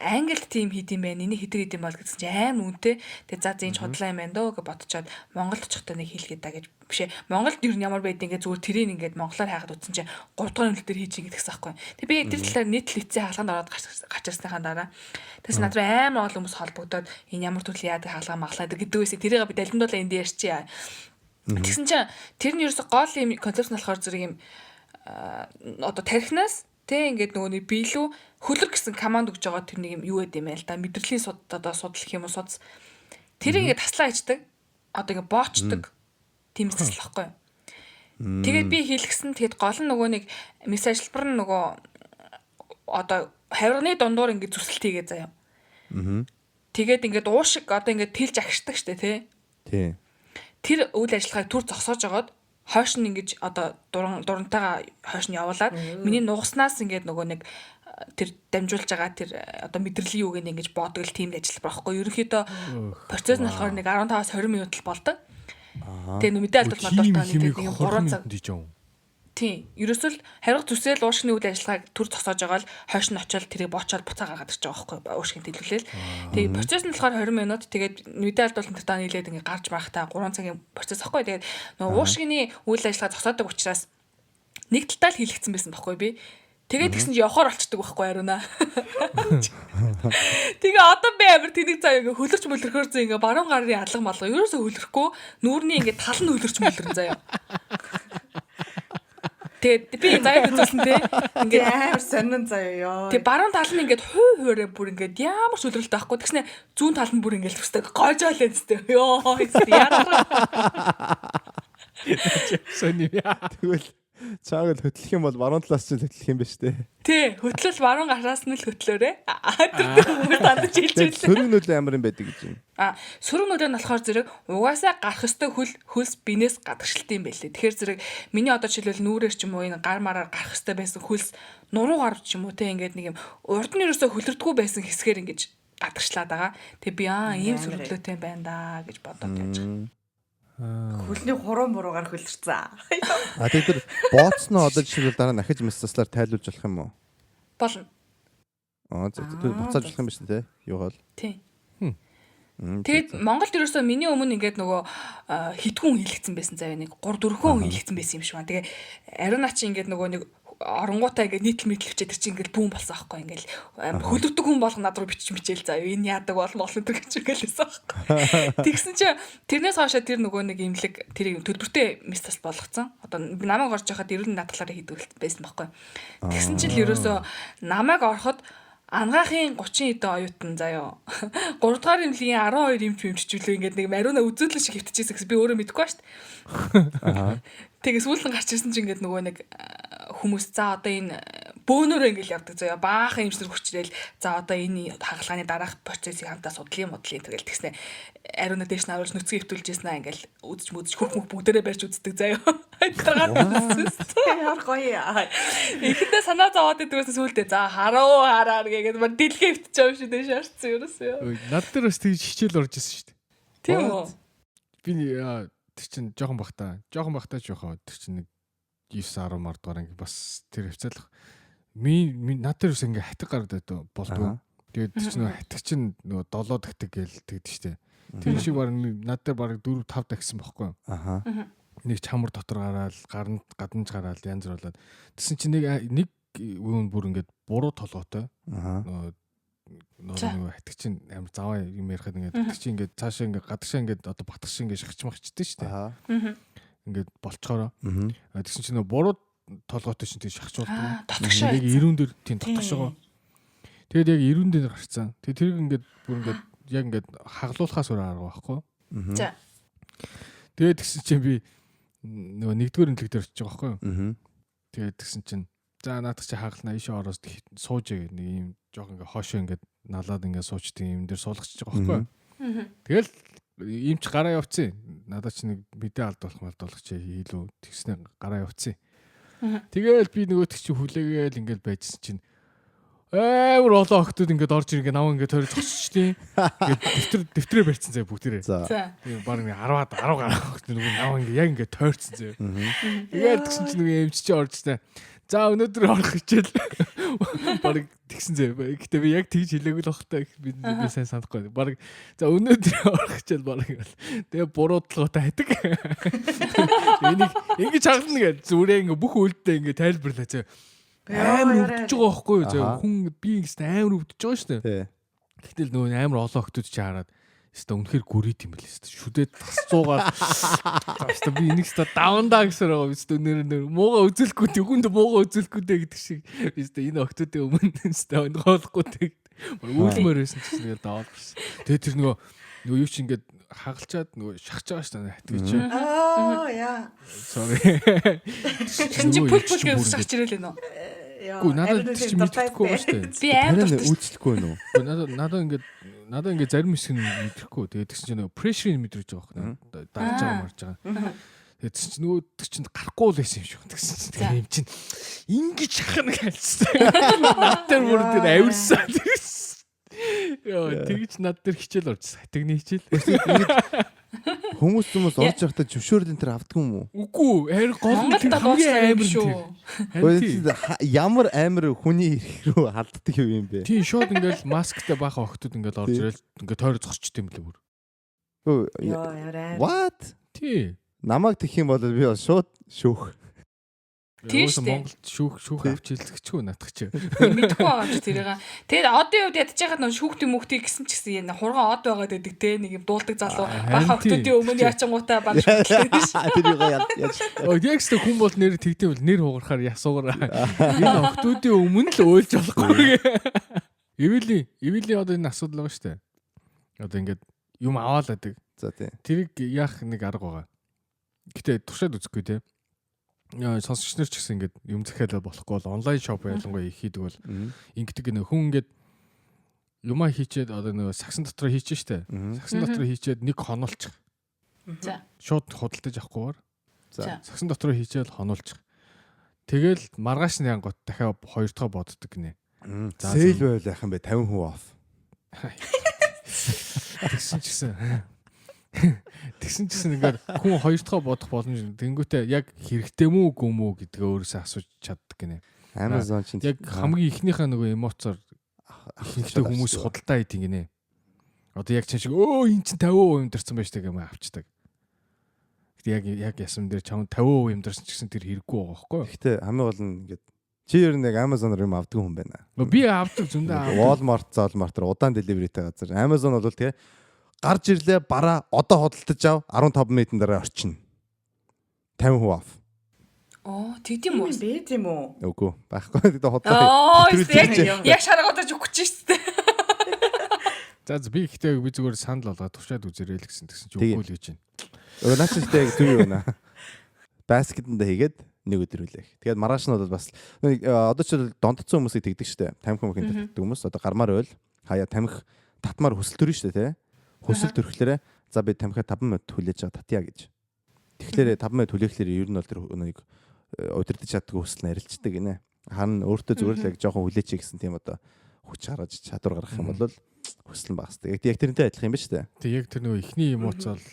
Speaker 4: англид тим хийд юм байна. Энийг хитэр хийд юм бол гэсэн чинь амар үнэтэй. Тэгээ за зин ч худлаа юм байна дөө гэж бодчиход Монголд очихдоо нэг хэлгээд да гэж бишээ. Монголд юу ямар байд ингээ зүгээр тэрийг ингээд монголоор хайхад утсан чинь 3 дахь үнэлтээр хийж ин гэдэгсэн байхгүй. Тэгээ би тэр талаар нийт лицээ хаалганд ороод гачирсныхаа дараа тэгс над руу амар олон хүмүүс холбогдоод энэ ямар төрлийн яадаг хаалгаа маглаа гэдэг үгээс тэрийг би далимдуулаа энд ярьчихъя. Тэгсэн чинь тэр нь ерөөсө гол юм концепт нь болохоор зэрэг юм одоо тархинаас тэг ингээд нөгөө нэг биелүү хөлөр гэсэн команд өгж байгаа тэр нэг юм юу гэдэг юм байл та мэдрэлийн одоо судал гэх юм уу судас тэр ингээд таслаа хийдэг одоо ингээд боочдөг тийм таслах байхгүй. Тэгээд би хийлгсэн тэгэд гол нь нөгөө нэг мэс ажилбар нь нөгөө одоо хавирганы дундуур ингээд зүсгэлт хийгээ заяа. Тэгээд ингээд уушиг одоо ингээд тэлж агшдаг штэ тий. Тэр үйл ажиллагааг түр зогсоож агаад хойш нь ингэж одоо дурантайгаа хойш нь явуулаад миний нугаснаас ингээд нөгөө нэг тэр дамжуулж байгаа тэр одоо мэдрэлийн үг ингэж бодог л тийм ажил байхгүй. Ерөнхийдөө процесс нь болохоор нэг 15-аас 20 минут л болдог. Тэгээ мэдээ алдвал мадуултаа нэг 3 цаг
Speaker 1: диж юм.
Speaker 4: Тийм. Ерөөсөл хариг зүсэл уушгины үйл ажиллагааг түр зогсоож байгаа л хойш нь очиод тэрийг боочоод буцаа гаргаад ирж байгаа байхгүй уушгын төлөвлөл. Тэгээ процесс нь болохоор 20 минут. Тэгээд мэдээ алдвал мадуултаа нийлээд ингээ гарч марахтаа 3 цагийн процесс байхгүй. Тэгээд нөгөө уушгины үйл ажиллагаа зогсоодог учраас нэг талтаа л хийлгэсэн байсан байхгүй би. Тэгээд тэгсэн чи явахаар болчдөг байхгүй ариуна. Тэгээ одоо би амир тэнийг заа ингээ хөлөрч мөлөрхөөр зөө ингээ баруун гарын алга малга ерөөсөө хөлөрөхгүй нүүрний ингээ тал нь хөлөрч мөлөрн заяа. Тэгээд би заяа үзүүлсэн те
Speaker 2: ингээд амар сонин заяа ёо.
Speaker 4: Тэгээд баруун тал нь ингээд хуу хуурэ бүр ингээд ямар ч өдрөлт байхгүй. Тэгснэ зүүн тал нь бүр ингээд төстэй гойжоол энэ ёо яараа.
Speaker 1: Сони яа.
Speaker 3: Тэгвэл цаагаар хөтлөх юм бол баруун талаас ч хөтлөх юм ба штэ.
Speaker 4: Тий, хөтлөл баруун гараас нь л хөтлөөрэ. Тэр хүмүүс дандаж хэлж байлаа.
Speaker 3: Сөрөг нөлөө ямар юм байдаг гэж юм.
Speaker 4: Сөрөг нөлөө нь болохоор зэрэг угаасаа гарах ёстой хөлс бинээс гадагшилт юм байлээ. Тэгэхээр зэрэг миний одоо жишээлбэл нүүрээр ч юм уу энэ гар мараар гарах ёстой байсан хөлс нуруу гарч ч юм уу те ингээд нэг юм урд нь ерөөсөө хөлөрдгөө байсан хэсгээр ингэж гадагшлаад байгаа. Тэгээ би ийм сөрөглөөтэй байна да гэж бодоод явж байгаа.
Speaker 2: Хөлний хуруу муруугаар хөлөрцөө.
Speaker 3: Тэгээд тэр бооцноо одоо жишээлбэл дараа нь ахиж мессаслаар тайлуулж болох юм уу?
Speaker 4: Болно.
Speaker 3: Тэр буцааж болох юм биш үү те? Юу бол?
Speaker 4: Тий. Тэгээд Монголд ерөөсөө миний өмнө ингээд нөгөө хитгүүн хийлгэсэн байсан зав нэг 3-4 хүн хийлгэсэн байсан юм шиг байна. Тэгээ ариунаа чи ингээд нөгөө нэг оронгуудаа ингээд нийтлэл мэдлэгчээ тэр чинь ингээд бүүн болсон аахгүй ингээд хөлөвдөг хүн болох над руу бичээл заа юу энэ яадаг болно тэр гэж гэлээсэн аахгүй. Тэгсэн чи тэрнээс хойшоо тэр нөгөө нэг имлэг тэрийг төлбөртэй мессаж болгоцсон. Одоо намайг орж яхад ерөн надлаараа хийдэг байсан байхгүй. Тэгсэн чинь л ерөөсөө намайг ороход ангаахын 30 эдэн оюутан заяа 3 дугаар имлэгийн 12 эмч хэмжижүүлээ ингээд нэг мариуна үзүүлэн шиг хөвтчихсэн гэсэн би өөрөө мэдэхгүй ба шүү дээ. Тэгээ сүүлэн гарч ирсэн чинь ингээд нөгөө нэг хүмүүс за одоо энэ бөөнөрөө ингээд явдаг заяа баахан эмчнэр хүчрээл за одоо энэ хагалгааны дараах процессыг хамтаа судлын модлын тэгэл тэгснэ ариуна дэш навуулж нүцгэн хөвтүүлж яснаа ингээд үзэж мүдэж хөх мөх бүгдээрээ барьж үздэг заяа.
Speaker 2: Ямар гоё.
Speaker 4: Ихэндээ санаа зовоод идвэсэн сүултээ за хараа гэгээд мань дэлгээ хөвтөж байгаа шүү дээ шаарцсан ерөөсөө.
Speaker 1: Над дээр бас тэгж хичээл орж исэн шүү дээ.
Speaker 4: Тийм үү?
Speaker 1: Би тэр чинь жоохон бахтаа жоохоо тэр чинь нэг 9-10 мардгаар ингээ бас тэр хвцаалах над дээр бас ингээ хатаг гардаг болдгоо. Тэгээд тэр чинь хатаг чинь нөгөө 7 дахтаг гээл тэгдэж штэ. Тэр шиг баг над дээр баг 4-5 дахисан бохгүй. Нэг чамар дотор гараад гаднаж гараад янз бүр болоод тэгсэн чинь нэг үн бүр ингээ буруу толгойтой. Нөгөө хатаг чинь амар заваа юм ярихад ингээ хатаг чинь ингээ цаашаа ингээ гадагшаа ингээ одоо батгах шиг ингээ шахчмахчтэй штэ. Ингээд болцохороо. Тэгсэн чинь нөгөө буруу толгойтой чинь тэг шахчуулдаг.
Speaker 4: Дотгошоо.
Speaker 1: Яг ирүүн дээр тийм дотгошоо. Тэгээд яг ирүүн дээр гарцсан. Тэгээд тэр ингээд бүр ингээд яг ингээд хаглуулахаас өөр арга байхгүй.
Speaker 4: За.
Speaker 1: Тэгээд тэгсэн чинь би нөгөө нэгдүгээр имлэг дээр очиж байгаа байхгүй. Тэгээд тэгсэн чинь за наадах чи хагалнаа ийшээ ороос сууж нэг юм жоох ингээд хоошоо ингээд налаад ингээд суучдаг юм дээр суулгачихж байгаа байхгүй. Тэгэл имч гараа явцсан. Надад ч нэг мэдээ алдуулах чи илүү тэгснэ гараа явцсан. Тэгээл би нөгөөтг чи хүлээгээл ингээд байжсэн чинь амар олон охтууд ингээд орж ирээ наваа ингээд тойрож зогсчихтیں۔ Ингээд дэвтрээ барьцсан заяа бүгдээрээ.
Speaker 3: За.
Speaker 1: Тэгээ баг нэг 10 гараа охтууд нөгөө наваа ингээд яг ингээд тойрцсон заяа. Тэгээд тэгсэн чинь нөгөө эмч чи орж таа. За өнөөдөр орох хичээл баг тэгсэн заяа. Гэтэ би яг тэгж хэлээгүй л бахтай би сайн санахгүй. Баг за өнөөдөр орох хичээл баг ингээл. Тэгээ буруудлоготой хатаг. Энийг ингэж хагална гэж зүрээ ингээ бүх үйлдэл ингээ тайлбарлаа заяа. Амар өвдөж байгаа байхгүй юу заяа. Хүн би ингэж амар өвдөж байгаа шүү дээ.
Speaker 3: Тий.
Speaker 1: Гэтэл нөгөө амар олон охтууд чи хараад өстө үнэхээр гүрийт юм байл өстө шүдээд тасцуугаар өстө би энийг өстө давандаа гэсээр байгаа өстө нэр мууга үзэлэхгүй хүнд мууга үзэлэхгүй гэдэг шиг өстө энэ охтуудын өмнө өстө өнгөөлөхгүй тэг үүлмээр байсан ч тэгээд даваад байсан. Тэгээд тэр нөгөө юу ч ингээд хагалчаад нөгөө шахаж байгаа шүү дээ хатгий чи.
Speaker 2: Яа.
Speaker 1: Sorry.
Speaker 4: Чи пүл гэж шахаж ирэл нөө.
Speaker 1: Гү надад чи мэдхгүй байна шүү дээ.
Speaker 4: Би амар
Speaker 3: Харин үйлчлэхгүй байна уу?
Speaker 1: Надад ингээд зарим хэсэг нь мэдрэхгүй. Тэгээд тэгсэн чинь нөгөө pressure-ийг мэдрэж байгаа байхгүй. Дарж байгаа марж байгаа. Тэгээд тэгсэн чинь нөгөө тэр чинь гарахгүй л байсан юм шиг. Тэгсэн чинь тэгээд юм чинь ингэж хахна гэлсэн. Над дээр бүр тэр авирсан. Яа, тэгж над дээр хичээл орчихсон. Хатагны хичээл.
Speaker 3: Хүмүүс орж явахдаа зөвшөөрөл энэ төр авдаг юм уу?
Speaker 1: Үгүй, харин гол нь тэр хамгийн амар шүү.
Speaker 3: Ямар амар хүний ирэх рүү халддаг юм бэ?
Speaker 1: Тийм шууд ингээл масктай баахан охтууд ингээл орж ирэл ингээд тойроо зогсчтой юм лээ бүр.
Speaker 3: What?
Speaker 1: Тий.
Speaker 3: Намайг тэх юм бол би шууд шүүх.
Speaker 4: Тийм шүү дээ.
Speaker 1: Монголд шүүх авч хэлцэгчгүй наадах чи.
Speaker 4: Мэдгүй байгаа ч тэрийг. Тэгэд одын үед ядж байхад нөө шүүхтийн мөхтийг гэсэн ч гэсэн хурган од байгаад байдаг те нэг юм дуулдаг залуу бах охтуудын өмнө яачингуудаа баг шүүхлээ ш.
Speaker 3: Тэр юу яаж.
Speaker 1: Ягс хүн бол нэр тэгдэв бол нэр хугарахаар ясуугаар энэ охтуудын өмнө л уйлж болохгүй. Эвэлийн одоо энэ асуудал байгаа шүү дээ. Одоо ингээд юм аваалаадаг.
Speaker 3: За тий.
Speaker 1: Тэрийг яах нэг арга байгаа. Гэтэ туршаад үзэхгүй те. Сонсогч нар ч гэсэн ингээд юм захиалаад болохгүй бол онлайн шоп ялангуяа хийдэг бол ингээд нэг хүн ингээд юмаа хийчээд одоо нэг сагсан дотор хийчих штэ. Сагсан дотор хийчээд нэг хонолчих.
Speaker 4: За.
Speaker 1: Шууд худалдаж авахгүйгээр.
Speaker 4: За.
Speaker 1: Сагсан дотор хийчээд хонолчих. Тэгэл маргааш нь янгот дахиад хоёр дахь боддог гинэ.
Speaker 3: Сейл байл яах юм бэ? 50% off.
Speaker 1: Тэгсэн чсэн ингээд хүн хоёр дахь бодох боломж тэнгүүтээ яг хэрэгтэй мүү үгүй мүү гэдгээ өөрөөсөө асууж чаддаг гинэ.
Speaker 3: Amazon чинь
Speaker 1: яг хамгийн ихнийхээ нөгөө эмоцоор ихэнхдээ хүмүүс худалдаа хийдэг гинэ. Одоо яг чинь шиг энэ чинь 50% юмдэрсэн байж таг юм авчдаг. Гэтэ яг ясам дээр чам 50% юмдэрсэн ч гэсэн тэр хэрэггүй байгаа байхгүй юу?
Speaker 3: Гэхдээ хамгийн гол нь ингээд чи ер нь яг Amazon-оор юм авдаг хүн байна.
Speaker 1: Би авдаг зөндөө.
Speaker 3: Walmart, Zalmart-аар удаан deliveryтэй газар. Amazon бол тэгээ гарч ирлээ бараа одоо хөдөлтөж ав 15 минутын дараа орчино. 50% off.
Speaker 4: Тэгдэм үү?
Speaker 2: Бэ тийм үү?
Speaker 3: Үгүй байхгүй. Тэгээ хотлоо.
Speaker 4: Яг шаргуудаж өгч штэ.
Speaker 1: За би ихтэй би зүгээр санал болгоод туршаад үзэрэй л гэсэн тэгсэн чи үгүй л гэж байна.
Speaker 3: Наач ихтэй зүг юу наа. Баскетэнд хийгээд нэг өдөр үлээх. Тэгээд маргааш нь бол бас одоо ч дондцсон хүмүүсийг тэгдэг штэ. Тамхи мөхийн тэгдэг хүмүүс одоо гармаар байл хаяа тамхи татмаар хөсөл төрнө штэ тий. Хөсөл төрхлөөрэ за би тамхи 5 минут хүлээж байгаа татъя гэж. Тэгэхээр 5 минут хүлээхлээр ер нь бол тэр нэг удирдах чаддгүй хүсэл нь арилждаг гинэ. Харин өөртөө зүгээр л яг жоохон хүлээч гэсэн тийм одоо хүч гаргаж чадвар гаргах юм бол хүсэл нь багасдаг. Яг тэрнтэй адилхан юм ба штэ.
Speaker 1: Тэг яг тэр нөгөө ихний эмоцол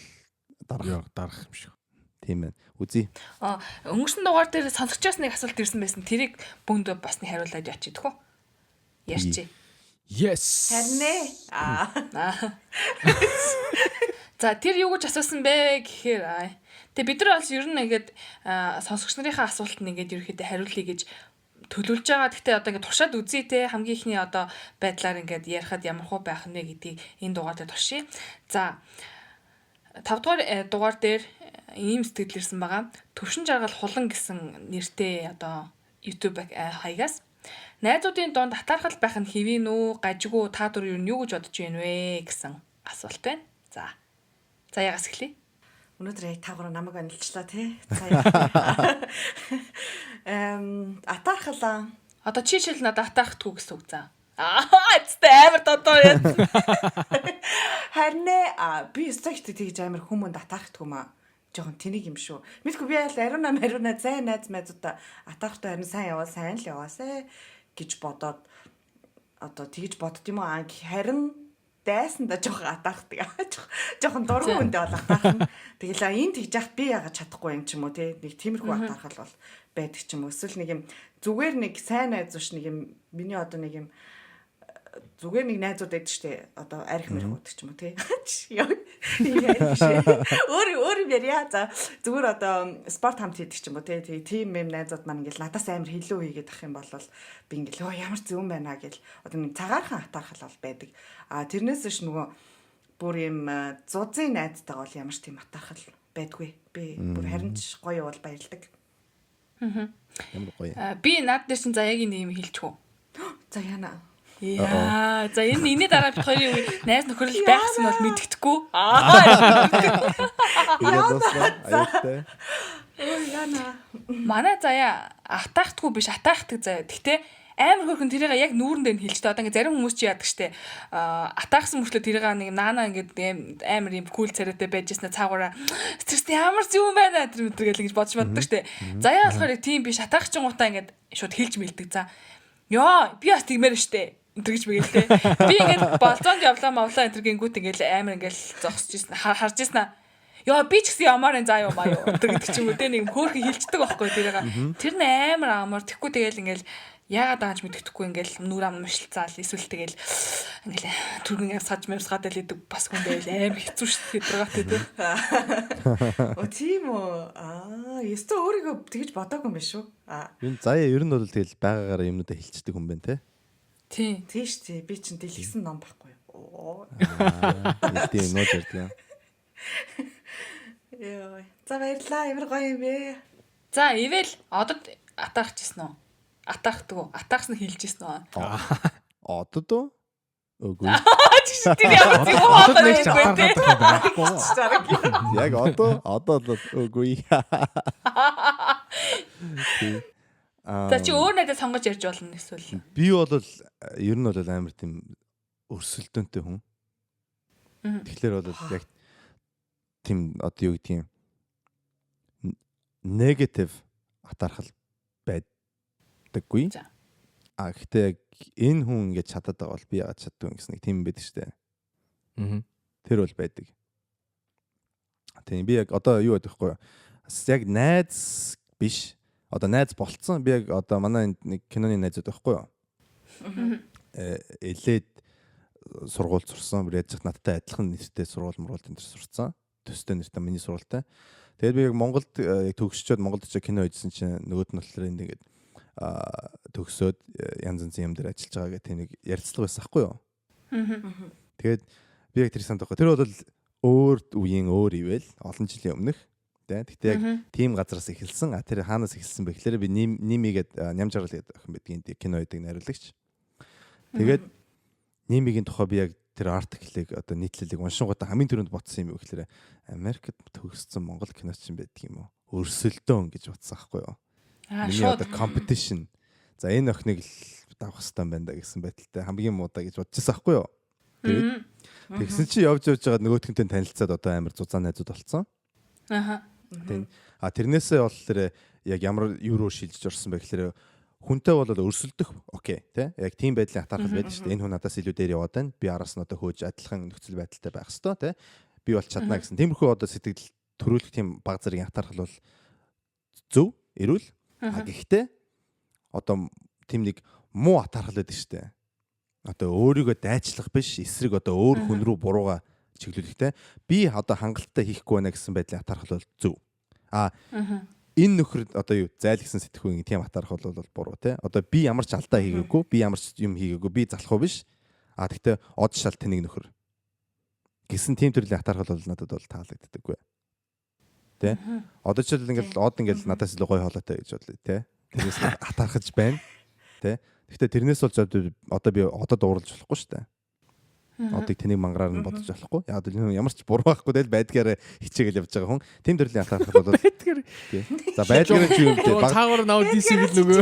Speaker 1: дарах юм шиг.
Speaker 3: Тийм байна. Үзье.
Speaker 4: Өнгөрсөн дугаар дээр сонсогчоос нэг асуулт ирсэн байсан. Тэрийг бүнд бас нэг хариулаад яачих дөхөө. Ярьчээ.
Speaker 1: Yes.
Speaker 2: Харнэ.
Speaker 4: За тэр юу гэж асуусан бэ гэхээр тэгээ бид нар бас ер нь ингээд сонсогч нарынхаа асуултанд ингээд ерөөхдөө хариулъя гэж төлөвлөж байгаа. Гэхдээ одоо ингээд туршаад үзье те хамгийн ихний одоо байдлаар ингээд ярихад ямар хөө байх нэ гэдгийг энэ дугаар дээр туршия. За 5 дугаар дугаар дээр ийм сэтгэл ирсэн байгаа. Төвшин жаргал хулан гэсэн нэртэй одоо YouTube хаягаас найзуудын донд атаархал байх нь хэвийн үү, гажиггүй та дүр юу гэж бодож байна вэ гэсэн асуулт байна. За ягаас эхлэе.
Speaker 2: Өнөөдөр яг тагвар намайг онилчлаа тий. Атаархалаа.
Speaker 4: Одоо чи шил надад атаархдгүй гэсэн үг заа. Эцтэй амар додоо яа.
Speaker 2: Харин би стогт тэгж амар хүмүүнд атаархдгүй маа. Жохон тэнийг юм шүү. Мэдгүй би аль ариуна зай найз найзуудаа атаархтай харин сайн яваа сайн л яваасай гэж бодоод одоо тэгж бодд юм аа харин дайсандаа жоохон атаархдаг. Жоохон дургуй үндэ бол атаархна. Тэгэл энэ тэгж яхад би яагаад чадахгүй юм ч юм уу те. Нэг тиймэрхүү атаархал бол байдаг ч юм уу. Эсвэл нэг юм зүгээр нэг сайн найз биш нэг юм миний одоо нэг юм зүгээр нэг найзууд байдаг штэ. Одоо арх мэрх уудаг ч юм уу те. Өөр ярья. За зүгээр одоо спорт хамт хийдэг ч юм уу те. Тийм юм найзууд маань ингээл надаас амар хилүү хийгээд ах юм бол би ингээл ямар зөв юм байна гэл одоо нэг цагаархан атаархал бол байдаг. А тэрнээс ш нөгөө бүр юм зузын найзтайгаа бол ямар ч тийм атаархал байдгүй. Би бүр харин ч гоё бол баярлдаг.
Speaker 3: Ямар гоё.
Speaker 4: Би над дээр чинь заяагийн нэг юм хэлчихв.
Speaker 2: За яана.
Speaker 4: Яа, за энэ дараа бид хоёрын найз нөхөрлөл байхсан бол мэддэхгүй.
Speaker 3: Аяатай.
Speaker 2: Яна.
Speaker 4: Манай заяа атахдаггүй биш атаахдаг заяа. Гэхдээ амар хөрхөн тэрийг яг нүүрэндээ хэлжтэй. Одоо ингээ зарим хүмүүс чи яадаг штэ. Атаахсан мөртлөө тэрийг нэг наана ингээ амар юм кул царайтай байжснаа цаагаараа стресс ямар зүг юм байна тэр мэтэр гэж бодож боддог штэ. Заяа болохоор тийм биш атаахчин гутаа ингээ шууд хэлж мэлдэг. За. Йоо, би бас тэгмээр штэ. Тэгж мэгэлтэй. Би ингээд болзоонд явлаа мавлаа энэ гингүүт ингээл амар ингээл зогсож ирсэн. Харж ирсэн аа. Яа би ч гэсэн ямар энэ заа юу маа юу гэдэг ч юм уу те нэг хөөрхөн хилчдэг байхгүй тэрийг. Тэр нь амар амар тэгхгүй тэгэл ингээл яагаад дааж мэддэхгүй ингээл нүр ам мушилцаал эсвэл тэгэл ингээл түргэн саж мэрсгаад л идэг бас хүн байл амар хэцүү шүү дээ тэргаат те.
Speaker 2: О тийм үү. Ястаа өөрийгөө тэгж бодоогүй юм биш үү?
Speaker 3: Энэ заяа ер нь бол тэгэл байгаагаар юмнуудаа хилчдэг хүн байна те.
Speaker 2: Тийм тийш тий би чинь дэлгэсэн ном байхгүй юу.
Speaker 3: Тийм нууж ярьдаг.
Speaker 2: Яа. За баярлаа. Ямар гоё юм бэ?
Speaker 4: За ивэл одод атаарчихсан уу? Атаахдаг уу? Атаахс нь хэлжсэн үү?
Speaker 3: Одод уу? Үгүй.
Speaker 4: Тэр ямар тийм
Speaker 1: одод нэг ч атаархдаг байхгүй.
Speaker 3: Яг одоо л үгүй.
Speaker 4: За чи өөр надад сонгож ярьж болно эсвэл.
Speaker 3: Би бол ер нь бол амар тийм өрсөлдөөнтэй хүн. Тэгэхээр бол яг тийм одоо юу гэдгийг негатив атаархал байдаггүй. Гэхдээ яг энэ хүн ингэж чадаад байгаа бол би яагаад чаддгүй гэсэн нэг тийм байдаг шүү дээ. Тэр бол байдаг. Тийм би яг одоо юу гэдэг вэ? Яг найз биш. Одоо найз болцсон. Би яг одоо манай нэг киноны найзууд байхгүй юу? Элээд сургууль сурсан. Бүр яаж надтай адилхан нэртэй сургууль энэ төр сурсан. Төстэй нэртэй миний сургуультай. Тэгээд би яг Монголд төгсчөөд Монголд ч кино хийсэн чинь нөгөөд нь болохоор ингээд төгсөөд янз янзын юм дээр ажиллаж байгаа гэх тийм нэг ярилцлага байсан байхгүй юу? Тэгээд би яг тэр санд байхгүй. Тэр бол өөр үеийн өөр ивэл олон жилийн өмнөх. Тэгтээ яг тийм газараас эхэлсэн. Тэр хаанаас эхэлсэн бэ гэхээр би нимигээд нямжарал гэдэг охин байдгийн кино хийдэг найруулагч. Тэгээд нимигийн тухай би яг тэр артиклыг одоо нийтлэлийг уншингуудаа хамгийн түрүүнд ботсон юм юу гэхээр Америкт төгссөн Монгол киноч юм байдаг юм уу? Өрсөлдөөн гэж утсан байхгүй юу? Миний одоо competition. За энэ охиныг л давах хэрэгтэй байна да гэсэн байдалтай хамгийн муудаа гэж бодчихсан байхгүй юу? Тэгсэн чи явж байгаа нөгөөтгөнтэй танилцаад одоо амар зузаан найзууд болцсон. Тэрнээсээ бол тэр яг ямар юу руу шилжиж орсон бэ гэхээр хүнтэй бол өрсөлдөх окей тий яг тийм байдлын атаархал байдаг шүү дээ. Энэ хүн надаас илүү дээр яваад байна. Би араас нь одоо хөөж адилхан нөхцөл байдалтай байх хэвээр тий. Би бол чадна гэсэн. Тиймэрхүү одоо сэтгэл төрүүлэх тийм баг зэргийн атаархал бол зөв, эрүүл. Гэхдээ одоо тийм нэг муу атаархал байдаг шүү дээ. Одоо өөрийгөө дайчлах биш, эсрэг одоо өөр хүн рүү бурууга чиглүүлэхтэй. Би одоо хангалттай хийхгүй байна гэсэн байдлын атаархал бол зөв. Энэ нөхөр одоо юу зайлгсан сэтгүүгийн тийм атаархал бол буруу те. Одоо би ямар ч алдаа хийгээгүй, би ямар ч юм хийгээгүй, би залхуу биш. Тэгтээ од шал тэнийг нөхөр. Гэсэн тийм төрлийн атаархал бол надад бол таалагддаггүй. Тэ? Одоо ч л ингээл надаас илүү гоё хоолойтой гэж бодлоо те. Тэрнээс атаархаж байна. Тэ? Гэхдээ тэрнээс бол одоо би одод уурлж болохгүй шүү дээ. Одыг тэнийг мангараар нь бодож болохгүй. Яг ямар ч буруу байхгүй del байдгаараа хичээгээл явж байгаа хүн. Тим төрлийн атаархал бол байдгаар. За байдгаар чи юм те.
Speaker 1: Цаагаар нав дисиг л нөгөө.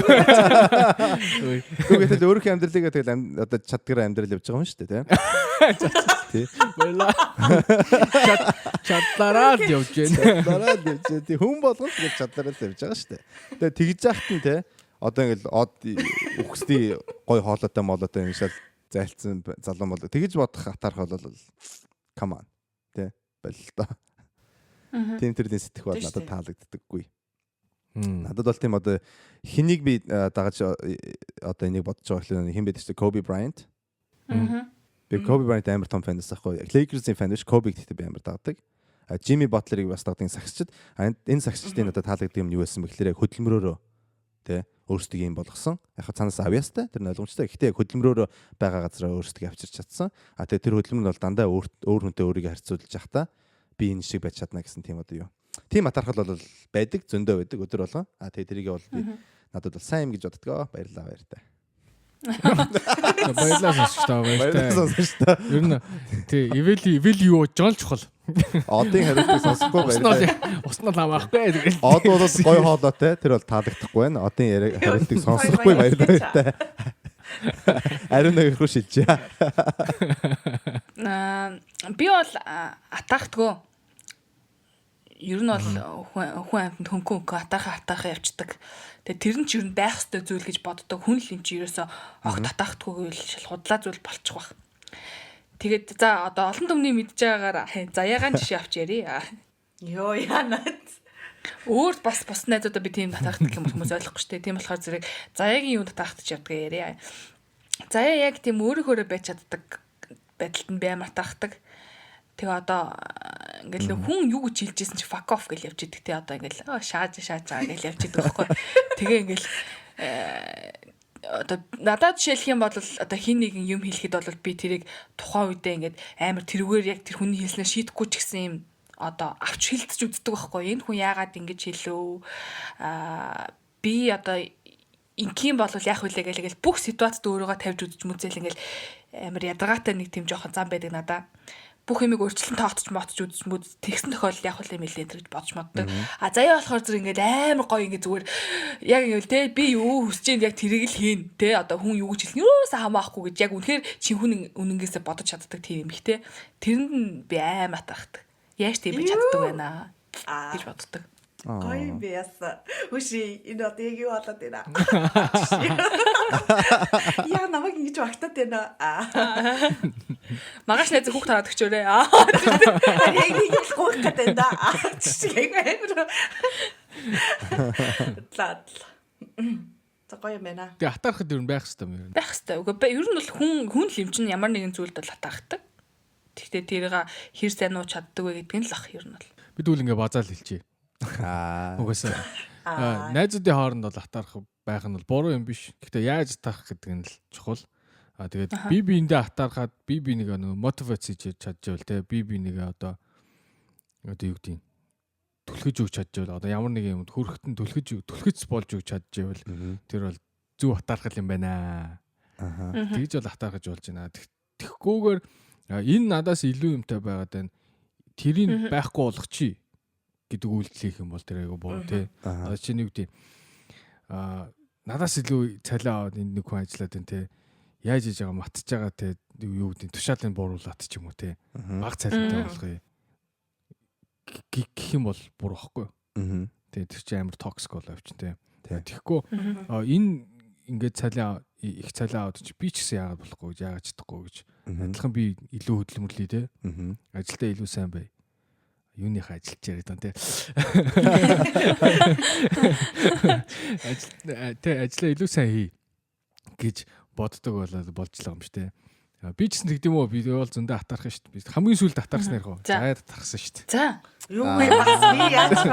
Speaker 3: Үгүй тэгэл өөрийнхөө амьдралыг тэгэл одоо чаддгаар амьдрал явж байгаа юм шүү дээ тий.
Speaker 1: Баяла. Чадлаараа л явж байна.
Speaker 3: Хүн болгоно тэгэл чадлаараа л явж байгаа шүү дээ. Тэгээ тэгж яахт нь те. Одоо ингээл од үхсний гой хоолойтой молоотой иншаал зайлцсан залуу мол тэгэж бодох атаарх бол come on тэ боллоо. Тийм төрлийн сэтгэх бол надад таалагддаггүй. Надад бол тийм одоо хэнийг би дагаж одоо энийг бодож байгаа хэрэг хэн байдаг ч Kobe Bryant. Би Kobe Bryant амар том фэн байсан хгүй. Lakers-ийн фэн биш, Kobe гэхдээ би амар дагдаг. Jimmy Butler-ыг бас дагдаг сагсчид. Энэ сагсчдын надад таалагддаг юм юу байсан бэ гэхээр яг хөдөлмөрөөрөө тэ өөрсдөө юм болгосон. Яг цаанаас авьяастай тэр нь ойлгомжтой. Гэхдээ яг хөдөлмөрөөрөө байгаа газараа өөрсдөө авчирч чадсан. Тэгээ тэр хөдөлмөр нь бол дандаа өөр хүнтэй өөрийгөө харьцуулж явахдаа би энэ шиг байж чадна гэсэн тийм одоо юу. Тийм атархал бол байдаг, зөндөө байдаг өдөр болгон. Тэгээ тэрийг бол би надад бол сайн юм гэж боддгоо. Баярлалаа баяртай.
Speaker 1: Баярлалаа сонсогчдоо. Ер нь тий ивэл юу жол чухал.
Speaker 3: Одын хариултыг сонсохгүй баярлалаа.
Speaker 1: Уснал хамаахгүй.
Speaker 3: Од бол гой хоолойтой. Тэр бол таалагдахгүй байна. Одын хариултыг сонсохгүй баярлалаа. Ариун нөхрөө шилжээ.
Speaker 4: Би бол атахдгүй. Ер нь бол хүн амьтанд хөнгөн атаахаа явцдаг. Тэгээ тэр нь ч ер нь байх ёстой зүйл гэж боддог. Хүн л юм чи ерөөсөө огт атахдаггүй л шал худлаа зүйл болчих واخ. Тэгээд за одоо олон түмний мэдж байгаагаар заяагаан жишээ авч ярий.
Speaker 2: Йоо янаад.
Speaker 4: Өөр бас найзуудаа би тийм татаахдаг юм хүмүүс ойлгохгүй шүү дээ. Тийм болохоор зэрэг заяагийн юу татаахтаж явдаг яриа. Заяа яг тийм өөрөөрөө байж чаддаг байдалд нь би амар татаахдаг. Тэгээ одоо ингээл хүн юу гэж хэлж ийсэн чи fuck off гэж явж идэг те одоо ингээл шааж байгаа гэж явж идэг байхгүй. Тэгээ ингээл одоо надад жишээлх юм бол одоо хин нэгэн юм хэлэхэд бол би тэрийг тухайн үедээ ингээд амар тэрүүгээр яг тэр хүний хэлснээр шийдэхгүй ч гэсэн юм одоо авч хилдэж үздэг байхгүй. Энэ хүн яагаад ингэж хэлөө би одоо ингийн бол яах вүлээ гээл бүх ситуацид өөрийгөө тавьж үзэж мүзэл ингээл амар ядаргаатай нэг тийм жоохон зам байдаг надаа. Бүх юмыг өөрчлөн тоотч мотч үзэж мүз тэгсэн тохиолдолд яг хөл юм хэлээ гэж бодож моддог. Заяа болохоор зэрэг ингээд амар гоё ингээд зүгээр яг ингээл те би юу хүсэж юм яг тэрийг л хийн те одоо хүн юу гэж хэлсэн юусаа хамаахгүй гэж яг үнэхээр чин хүн үнэнгээсээ бодож чаддаг тийм юм их те тэрэнд нь би аймаа таахдаг. Яаж тийм би чаддаг байна гэж боддог.
Speaker 2: Гоё биаса. Үши энэ одоо яг юу болоод байна. Яа намайг ингэж багтаад байна.
Speaker 4: Магаш найз хүүхд хараад өгчөөрэй.
Speaker 2: Яг нэг л гуйх гэдэг да. Чиг амар. Лад. За гоё юм байна.
Speaker 1: Тэгээ хатаархад ер нь байх хэрэгтэй юм ер нь.
Speaker 4: Байх хэрэгтэй. Үгүй ер нь бол хүн л юм чинь ямар нэгэн зүйлд бол хатаахдаг. Гэхдээ тэрийг хэр сайн нууч чаддаг вэ гэдг нь л ах ер нь бол.
Speaker 1: Бид үл ингээ базаал хэлчихье. Угаасаа. Найзуудын хооронд бол хатаарх байх нь бол буруу юм биш. Гэхдээ яаж таах гэдэг нь л чухал. Тэгээд би биэндээ хатаархаад би нэг нөгөө мотивац хийж чадчихвал те би нэгээ одоо юу гэдэг түлхэж өгч чадчихвал одоо ямар нэг юмд хөрөхтөн түлхэж болж өгч чадчихвал тэр бол зөв хатаархал юм байна. Тэгж бол хатаархаж болж байна. Тэгхгүйгээр энэ надаас илүү юмтай байгаад байна. Тэрийг байхгүй болгочих гэдэг үйлдэл хийх юм бол тэр айгу буруу те. Одоо чи нэг үгүй надаас илүү цалиа аваад энд нэг хүн ажиллаад байна те. Яаж хийж байгаа матж байгаа те юу гэдэг тушаалын бууруулаад ч юм уу те. Баг цалинтай болгоё. Гэх юм бол буруу байхгүй юу? Тэгээ тэр чинь амар токсик болоо явчин те. Тэгэхгүй энэ ингээд цалиа их цалиа аваад чи би ч гэсэн яагаад болохгүй гэж яагаад чадахгүй гэж. Адилхан би илүү хөдөлмөрлөе те. Ажилдаа илүү сайн бай. Юуныхаа ажиллаж яриад байна те. Ажлаа илүү сайн хий гэж боддог болж байгаа юм шүү дээ. Би ч гэсэн тэгдэм үү би бол зөндөө хатаарх шүү дээ. Хамгийн сүүлд хатаарсан ярих уу? Заяад хатаарсан шүү дээ.
Speaker 2: За. Юу вэ бас би яаж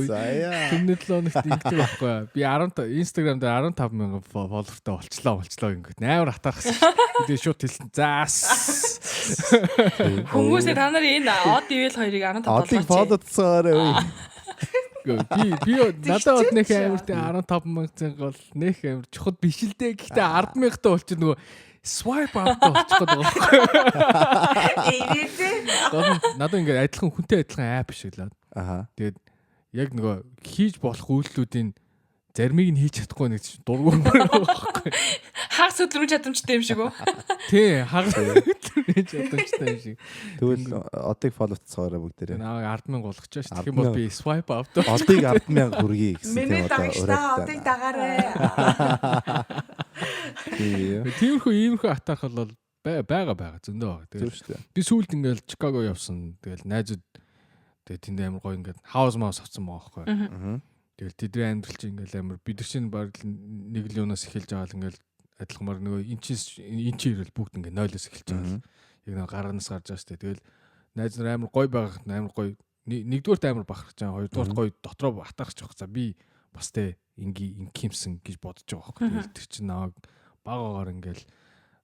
Speaker 3: Заяа.
Speaker 1: Өмнөд 7 хоногт ингэдэг байхгүй. Би 15 Instagram дээр 15,000 фолловертай болчлоо ингээд амар хатаарсан шүү дээ. Би шууд хэлсэн. Заас.
Speaker 4: Хүмүүсээ та нар энэ од ивэл хоёрыг 15
Speaker 3: Одыг фоллоцоорой.
Speaker 1: Би надад бод нэг амартай 15,000 бол нэг амар чухал биш л дээ. Гэхдээ 10,000 та болчих нөгөө swipe out болчиход байгаа юм. Надад ингээд адилхан хүнтэй адилхан апп шиг л. Тэгээд яг нөгөө хийж болох үйлдэлүүдийн заримыг нь хийж чадахгүй нэг дургуун байхгүй.
Speaker 4: Хагас хөдөлмөрч чадамжтай юм шиг үү?
Speaker 1: Тий, хагас хөдөлмөрч чадамжтай юм шиг.
Speaker 3: Тэгвэл одыг фолловцоороо бүгдээрээ.
Speaker 1: Наваг 10,000 болгочих ш. Тэгэх юм бол би swipe out.
Speaker 3: Одыг 10,000 хүргэе гэсэн
Speaker 2: Миний
Speaker 3: тийм
Speaker 2: дагагч та одыг дагаарэ.
Speaker 1: Иймэрхүү атаарх бол байгаа зөндөө. Тэгээд би сүүлд ингээл Чикаго явсан. Тэгэл найзууд тэгээд тэнд амар гоё ингээд хаус маус авсан байгаа байхгүй. Тэгэл тэдний амьдрал чинь ингээл амар бид нар чинь баг нэг л юунаас эхэлж байгаа л ингээл адилхмаар нөгөө эн чинь ирэл бүгд ингээ 0-оос эхэлж байгаа л яг нэг гарганаас гарч байгаа штэ. Тэгэл найз нар амар гоё байгаа амар гоё нэгдүгээрт амар бахарч байгаа хоёрдугаарт гоё дотроо атаарч байгаа. За би бас тэ инкимсэн гэж бодож байгаа байхгүй. Тэгэл тэр чинь наваг багаагаар ингээл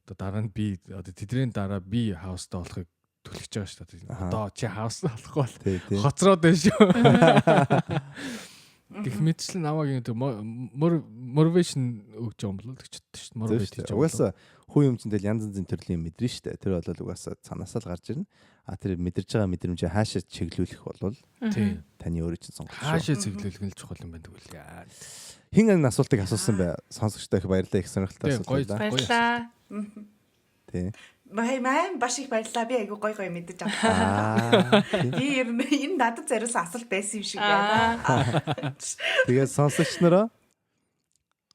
Speaker 1: одоо дараа нь би одоо тэдний дараа би хаустаа болохыг төлөж байгаа шүү дээ. Одоо чи хаустаа болохгүй бол хоцроод байна шүү. Гэх мэтчлэн намайг юм motivation өгч юм бол гэж боддоо шүү дээ. Motivate гэж.
Speaker 3: Угаасаа хүн юм чинь тэл янз янзын төрлийн мэдрэн шүү дээ. Тэр бол угаасаа цанаасаа л гарч ирнэ. А тэр мэдэрж байгаа мэдрэмжээ хаашаа чиглүүлэх бол
Speaker 1: тий
Speaker 3: таны өөрөө чинь сонгох.
Speaker 1: Хаашаа чиглүүлэх нь л чухал юм байна тэгвэл яа.
Speaker 3: Хин энэ асуултыг асуусан бай. Сонсогчтой их баярлалаа их сонирхолтой асуулт байна.
Speaker 4: Баярлалаа.
Speaker 3: Тий.
Speaker 2: Маань баш их баярлалаа. Би айгу гоё мэдэж авсан. Би ер нь энэ надад зориулсан асуулт байсан юм шиг байна.
Speaker 3: Тэгээд сонсогч нараа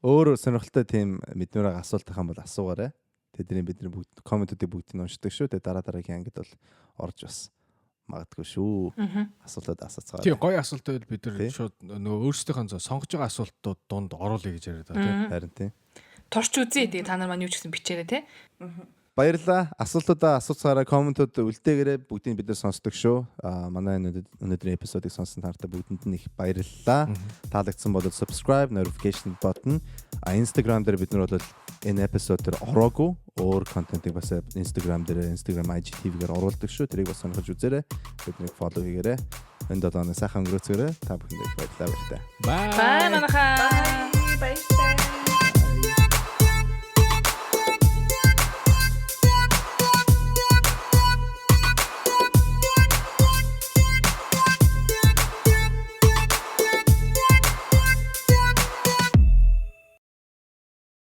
Speaker 3: өөр сонирхолтой тийм мэдмээр асуулт тахсан бол асуугаарай. Тэдний бидний бүгд комментуудыг бүгдийг уншдаг шүү. Тэгээд дараагийн ангид бол орж бас магадгүй шүү. Асуултууд асууцгаа.
Speaker 1: Тийм гоё асуулт байл бид нар шууд нөгөө өөрсдийнхөө сонгож байгаа асуултууд дунд оруулъя гэж яриад байгаа тийм.
Speaker 3: Харин тийм.
Speaker 4: Турч үзье. Тэгээ та нар маань юу ч гэсэн бичээрэй те.
Speaker 3: Баярлалаа. Асуултуудаа асууцгаараа комментууд үлдээгээрэй. Бүгдийг бид нар сонсдог шүү. Манай өнөөдрийн эпизодыг сонсон тартай бүгдэнд нь их баярлалаа. Таалагдсан бол subscribe, notification button. Instagram дээр бид нар бол энэ эпизод дээр ороогүй өөр контентыг бас Instagram дээр Instagram IGTV-гээр оруулдаг шүү. Тэрийг бас сонирхож үзээрэй. Биднийг follow хийгээрэй. Энэ дооны сайхан өнгөрөөцгөөрэй. Та бүхэндээ их баярлалаа.
Speaker 1: Бай.
Speaker 4: Манайхаа